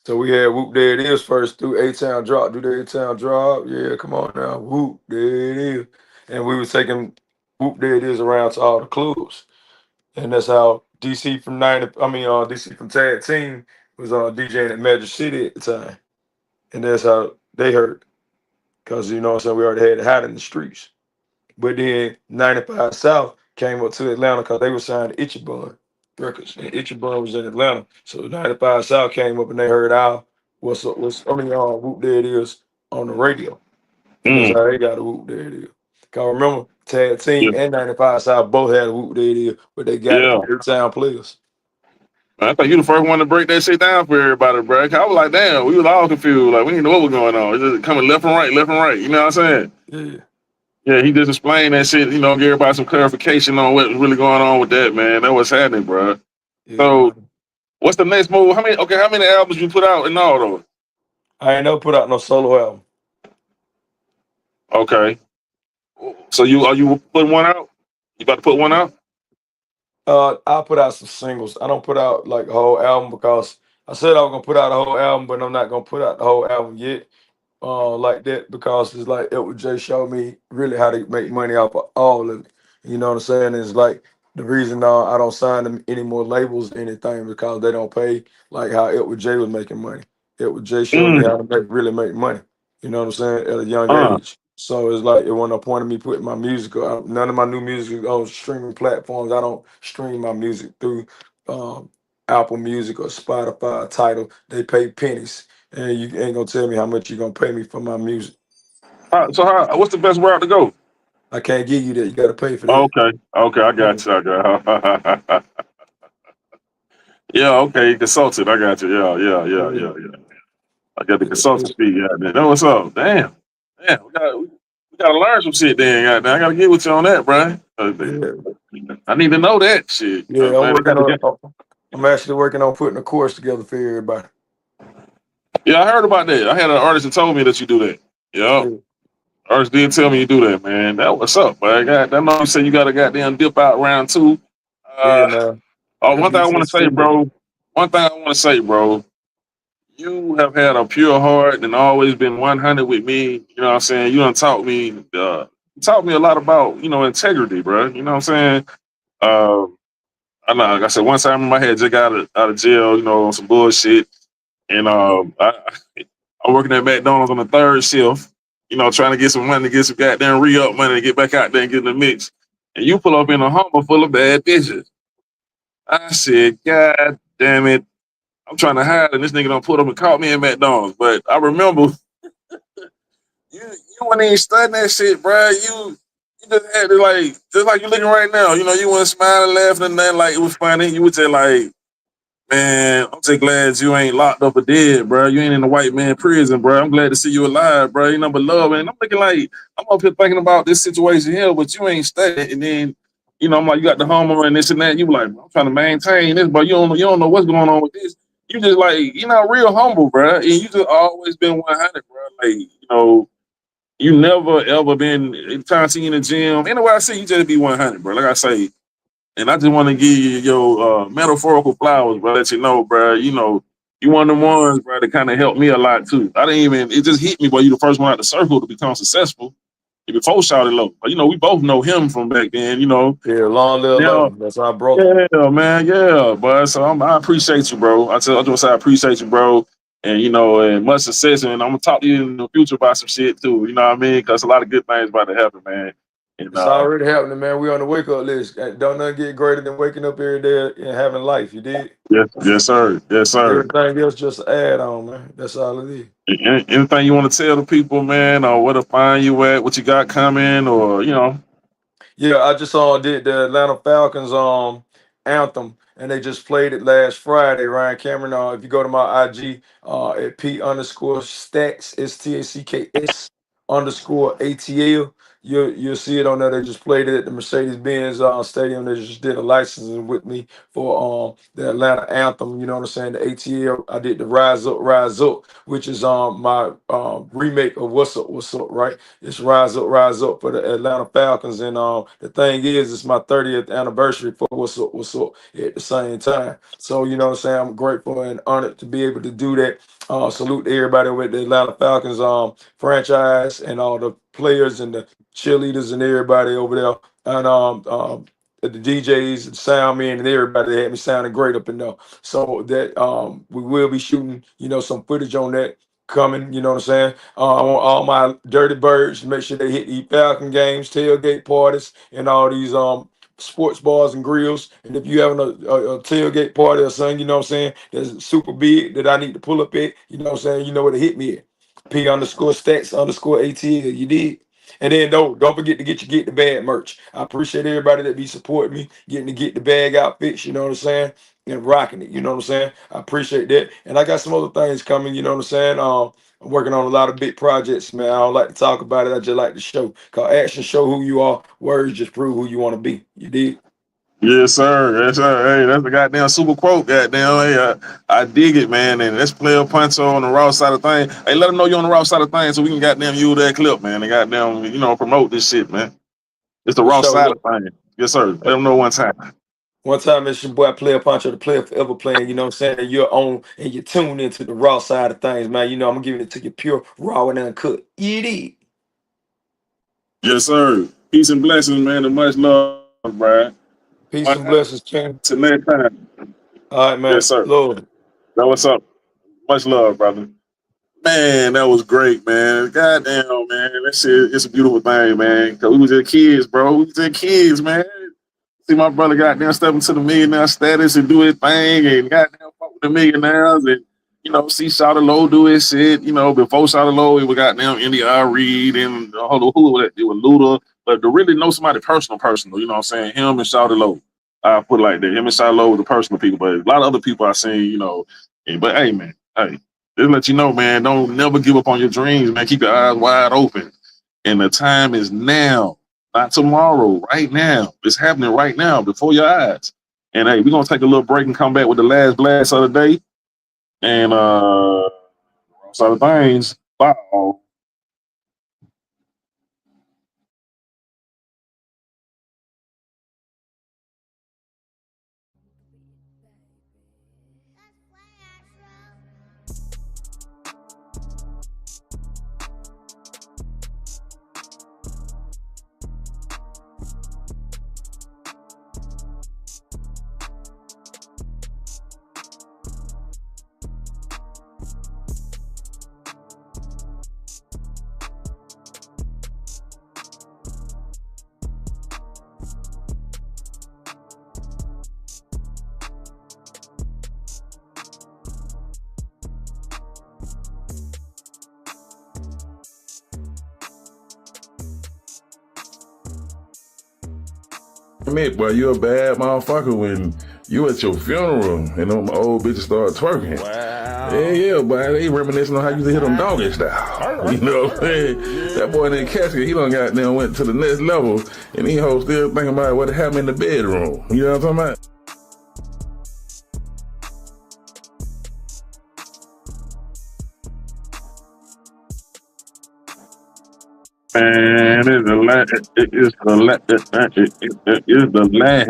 So we had Whoop There It Is first through eight-town drop. Do the eight-town drop. Yeah, come on now. Whoop There It Is. And we was taking Whoop There It Is around to all the clubs. And that's how DC from DC from Tag Team was DJing at Magic City at the time. And that's how they heard. Because you know what I'm saying, we already had it hot in the streets. But then 95 South came up to Atlanta because they were signed to Ichiban Records. And Ichiban was in Atlanta. So 95 South came up and they heard our Whoop There It Is on the radio. And that's Mm, how they got a Whoop There It Is. Cause remember, Tag yeah, Team and 95 South both had a Whoop There It Is, but they got it yeah. from their town players. I thought you the first one to break that shit down for everybody, bro. I was like, damn, we was all confused. Like, we didn't know what was going on. It's just coming left and right, left and right. You know what I'm saying? Yeah. Yeah, he just explained that shit, give everybody some clarification on what's really going on with that, man. That what's happening, bro. Yeah, So, man. what's the next move? How many albums you put out and all those? I ain't never put out no solo album. Okay. So, are you putting one out? You about to put one out? I put out some singles. I don't put out like a whole album because I said I was gonna put out a whole album, but I'm not gonna put out the whole album yet. Like that because it's like Edward J showed me really how to make money off of all of it. You know what I'm saying? It's like the reason I don't sign them any more labels or anything because they don't pay like how Edward J was making money. Edward J showed me Mm, how to really make money. You know what I'm saying? At a young uh, age. So it's like it wasn't no point of me putting my music out. None of my new music is on streaming platforms. I don't stream my music through um, Apple Music or Spotify title. They pay pennies. And you ain't gonna tell me how much you're gonna pay me for my music. what's the best route to go? I can't give you that. You gotta pay for that. Okay, I Yeah, got you. Yeah, okay, consultant. I got you. yeah, Yeah. I got the yeah, consultant fee. Goddamn. That what's up? Damn. We gotta learn some shit then. Goddamn. I gotta get with you on that, bro. yeah. I need to know that shit. Yeah, I'm Man, I working gotta on. get. I'm actually working on putting a course together for everybody. Yeah, I heard about that. I had an artist that told me that you do that. Yeah, Yeah, artist did tell me you do that, man. That what's up, man. I know you said you got to goddamn dip out round two. yeah, Uh, man. oh, That'd one thing be I want to say, September. bro. One thing I want to say, bro. you have had a pure heart and always been 100 with me. You know what I'm saying? You done taught me a lot about, integrity, bro. You know what I'm saying? Uh, like I said, one time I remember I had just got out of jail, on some bullshit. And I'm working at McDonald's on the third shift, trying to get some money, to get some goddamn re-up money to get back out there and get in the mix. And you pull up in a Hummer full of bad bitches. I said, God damn it. I'm trying to hide, and this nigga done put up and caught me in McDonald's. But I remember you weren't even studying that shit, bro. You just had to just like you looking right now. You weren't smiling, laughing, and nothing like it was funny. You were just like, man, I'm just glad you ain't locked up or dead, bro. You ain't in the white man prison, bro. I'm glad to see you alive, bro. You know, but love, and I'm looking like I'm up here thinking about this situation here, but you ain't studying, and then. I'm like, you got the homeowner and this and that. You like, I'm trying to maintain this, but you don't know what's going on with this. You just like, real humble, bro. And you just always been 100, bro. Like, you never ever been trying to see you in the gym. Anyway, I see you just be 100, bro. Like I say, and I just want to give you your metaphorical flowers, bro. Let you know, bro. You one of the ones, bro, that kind of helped me a lot too. It just hit me, boy. You the first one out the circle to become successful. Before Shawty Low, but we both know him from back then. Yeah, long live Now, love. That's our brother. yeah, man, yeah, but so I appreciate you, bro. I just say I appreciate you, bro, and much success. And I'm gonna talk to you in the future about some shit too. You know what I mean? Because a lot of good things about to happen, man. And It's already happening, man. We on the wake up list. Don't nothing get greater than waking up every day and having life. You did. yes, sir, yes, sir. Everything else just an add on, man. That's all it is. Anything you want to tell the people, man, or where to find you at, what you got coming, or Yeah, I just did the Atlanta Falcons anthem, and they just played it last Friday. Ryan Cameron. If you go to my IG at P_stacks STACKS_ATL, you'll see it on there. They just played it at the Mercedes-Benz Stadium. They just did a licensing with me for the Atlanta anthem. You know what I'm saying? The ATL. I did the Rise Up, which is my remake of What's Up, right? It's Rise Up for the Atlanta Falcons. And the thing is, it's my 30th anniversary for What's Up at the same time. So, you know what I'm saying? I'm grateful and honored to be able to do that. Salute to everybody with the Atlanta Falcons franchise and all the players and the cheerleaders and everybody over there. And the DJs, the sound men, and everybody that had me sounding great up in there. So that we will be shooting, some footage on that coming, you know what I'm saying? I want all my dirty birds to make sure they hit the Falcon games, tailgate parties, and all these sports bars and grills. And if you having a tailgate party or something, you know what I'm saying, that's super big that I need to pull up at, you know what I'm saying, you know where to hit me at. P_stacks_ATL, you did. And then don't forget to get the bag merch. I appreciate everybody that be supporting me, getting to get the bag outfits, you know what I'm saying, and rocking it, you know what I'm saying. I appreciate that. And I got some other things coming, you know what I'm saying. I'm working on a lot of big projects, man. I don't like to talk about it. I just like to show. Cause action show who you are. Words just prove who you want to be. You did. yes, sir. Yes, sir. Hey, that's the goddamn super quote. Goddamn, hey, I dig it, man. And let's play a Poncho on the Raw Side of Thangzz. Hey, let them know you're on the Raw Side of Thangzz so we can goddamn use that clip, man. And goddamn, promote this shit, man. It's the For Raw sure. Side Look, of Thangzz. Yes, sir. Let them know one time. one time it's your boy Playa Poncho, the player forever playing, you know what I'm saying? And you're on and you tune into the raw side of things, man. You know, I'm gonna give it to you pure, raw, and uncut. You did. Yes, sir. Peace and blessings, man. And much love, bro. Peace and blessings, King. Till next time. All right, Yes, man. sir. Lord. Now, what's up? Much love, brother. Man, that was great, man. Goddamn, man. That shit, it's a beautiful thing, man. Cause we was just kids, bro. We was just kids, man. See my brother goddamn step into the millionaire status and do his thing and goddamn fuck with the millionaires and see Shawty Low do his shit. Before Shawty Low, it was goddamn India Reed and who was that? It was Luda. But to really know somebody personal, you know what I'm saying? Him and Shawty Low. I put it like that. Him and Shawty Low were the personal people, but a lot of other people I seen, but hey man, hey, just let you know, man, don't never give up on your dreams, man. Keep your eyes wide open. And the time is now. Not tomorrow, right now. It's happening right now before your eyes. And hey, we're gonna take a little break and come back with the last blast of the day. And some things. Wow. admit, boy, you a bad motherfucker when you at your funeral and them old bitches start twerking. Wow. Yeah, boy, they reminiscing on how you used to hit them doggy style. You know what I'm saying? That boy in that casket, he done got down, went to the next level, and he still thinking about what happened in the bedroom. You know what I'm talking about? Man, it's the last blast of the day. Man,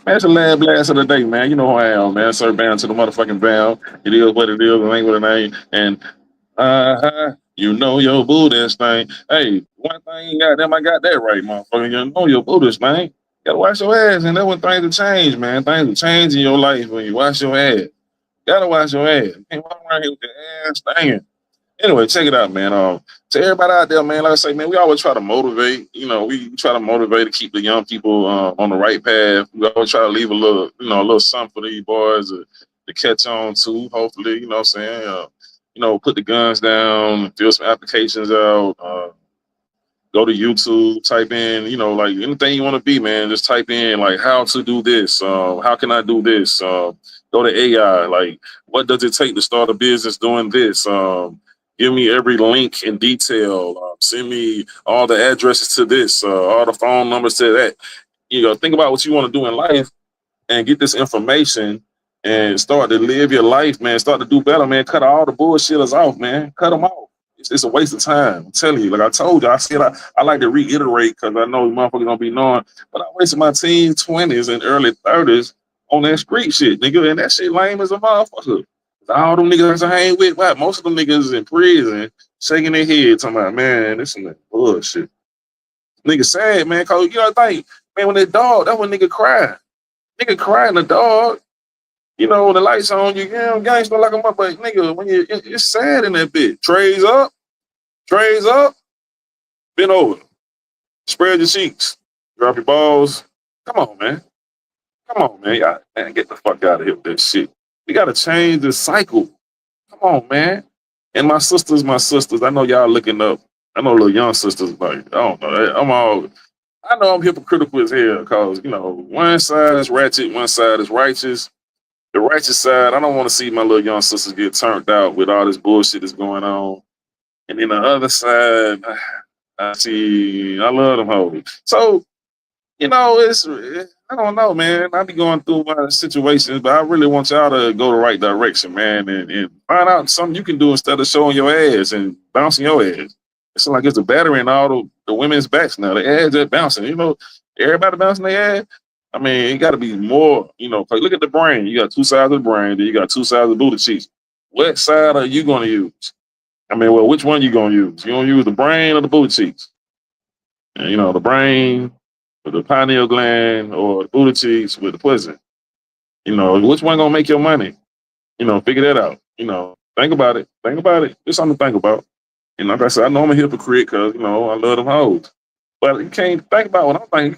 it's the last blast of the day, man. You know who I am, man. Sir bound to the motherfucking bell. It is what it is, it ain't what it ain't. And you know your Buddhist thing. Hey, one thing, goddamn, I got that right, motherfucker. You know your Buddhist thing. Gotta wash your ass, and that's when things will change, man. Things will change in your life when you wash your ass. Gotta wash your ass. You can't walk around here with your ass stinging. Anyway, check it out, man. To everybody out there, man, like I say, man, we always try to motivate. You know, we try to motivate to keep the young people on the right path. We always try to leave a little something for these boys to catch on to. Hopefully, you know what I'm saying. Put the guns down, fill some applications out. Go to YouTube, type in, like anything you want to be, man. Just type in like how to do this. How can I do this? Go to AI, like what does it take to start a business doing this? Give me every link in detail. Send me all the addresses to this, all the phone numbers to that. Think about what you want to do in life and get this information and start to live your life, man. Start to do better, man. Cut all the bullshitters off, man. Cut them off. It's a waste of time. I'm telling you. Like I told you, I like to reiterate because I know motherfuckers don't be knowing, but I wasted my teens, 20s, and early 30s on that street shit, nigga. And that shit lame as a motherfucker. All them niggas I hang with, wow, most of them niggas in prison, shaking their head, talking about, man, this is bullshit. Nigga sad, man, cause you know the thing, man, when that dog, that's when nigga cry. Nigga crying the dog. When the lights on, you gangster like a motherfucker, nigga, when it's sad in that bitch. Trays up, bend over, spread your cheeks, drop your balls. Come on, man. Y'all, man, get the fuck out of here with that shit. We gotta change this cycle. Come on, man. And my sisters. I know y'all looking up. I know little young sisters, like, I don't know. I know I'm hypocritical as hell because, one side is ratchet, one side is righteous. The righteous side, I don't want to see my little young sisters get turned out with all this bullshit that's going on. And then the other side, I love them hoes. So, I don't know, man. I be going through my situations, but I really want y'all to go the right direction, man, and find out something you can do instead of showing your ass and bouncing your ass. It's like it's a battery in all the women's backs now. The ass are bouncing. Everybody bouncing their ass. I mean, it got to be more, 'cause look at the brain. You got two sides of the brain, then you got two sides of the booty cheeks. What side are you going to use? I mean, well, which one you going to use? You going to use the brain or the booty cheeks? And, the brain with the pineal gland or the booty cheeks with the pussy. Which one gonna make your money? Figure that out. Think about it. It's something to think about. And like I said, I know I'm a hypocrite because, I love them hoes. But you can't think about what I'm thinking. You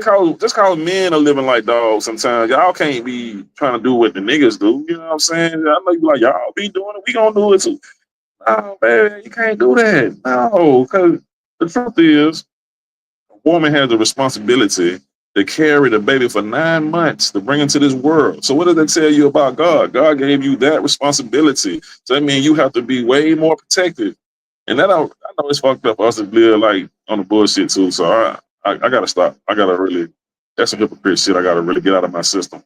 can't, just cause men are living like dogs sometimes, y'all can't be trying to do what the niggas do. You know what I'm saying? I know you like, y'all be doing it, we gonna do it too. No, man, you can't do that. No, because the truth is, woman has a responsibility to carry the baby for 9 months to bring into this world. So what does that tell you about God? God gave you that responsibility. So that means you have to be way more protective. And that I know it's fucked up for us to live like on the bullshit too. So I gotta stop. That's some hypocrite shit I gotta really get out of my system.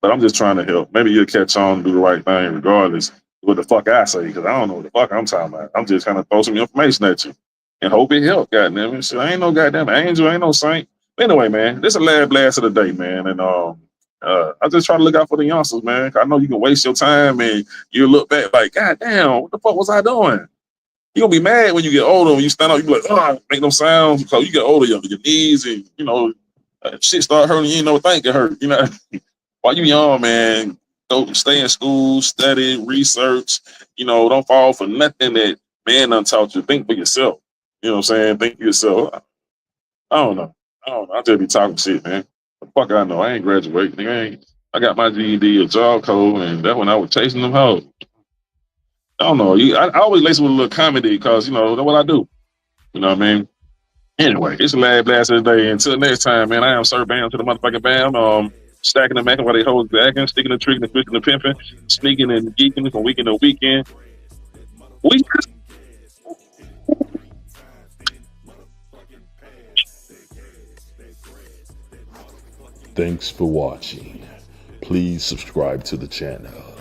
But I'm just trying to help. Maybe you'll catch on and do the right thing regardless of what the fuck I say, because I don't know what the fuck I'm talking about. I'm just kind of throw some information at you and hope it help, goddamn it. So I ain't no goddamn angel, ain't no saint. But anyway, man, this is the last blast of the day, man. And I just try to look out for the youngsters, man. I know you can waste your time and you look back like, goddamn, what the fuck was I doing? You're gonna be mad when you get older. When you stand up, you be like, oh, make them sounds, because you get older, your knees and shit start hurting. You ain't know think it hurt. While you young, man, go stay in school, study, research. Don't fall for nothing that man done taught you. Think for yourself. You know what I'm saying? Think for yourself. I don't know. I just be talking shit, man. The fuck I know. I ain't graduating. I got my GED, a job code, and that's when I was chasing them hoes. I don't know. I always lace with a little comedy because, that's what I do. You know what I mean? Anyway, it's the last blast of the day. Until next time, man, I am Sir Bam to the motherfucking Bam. Stacking and macking while they hoes acting, sticking and tricking and twisting and pimping, sneaking and geeking from weekend to weekend. Thanks for watching. Please subscribe to the channel.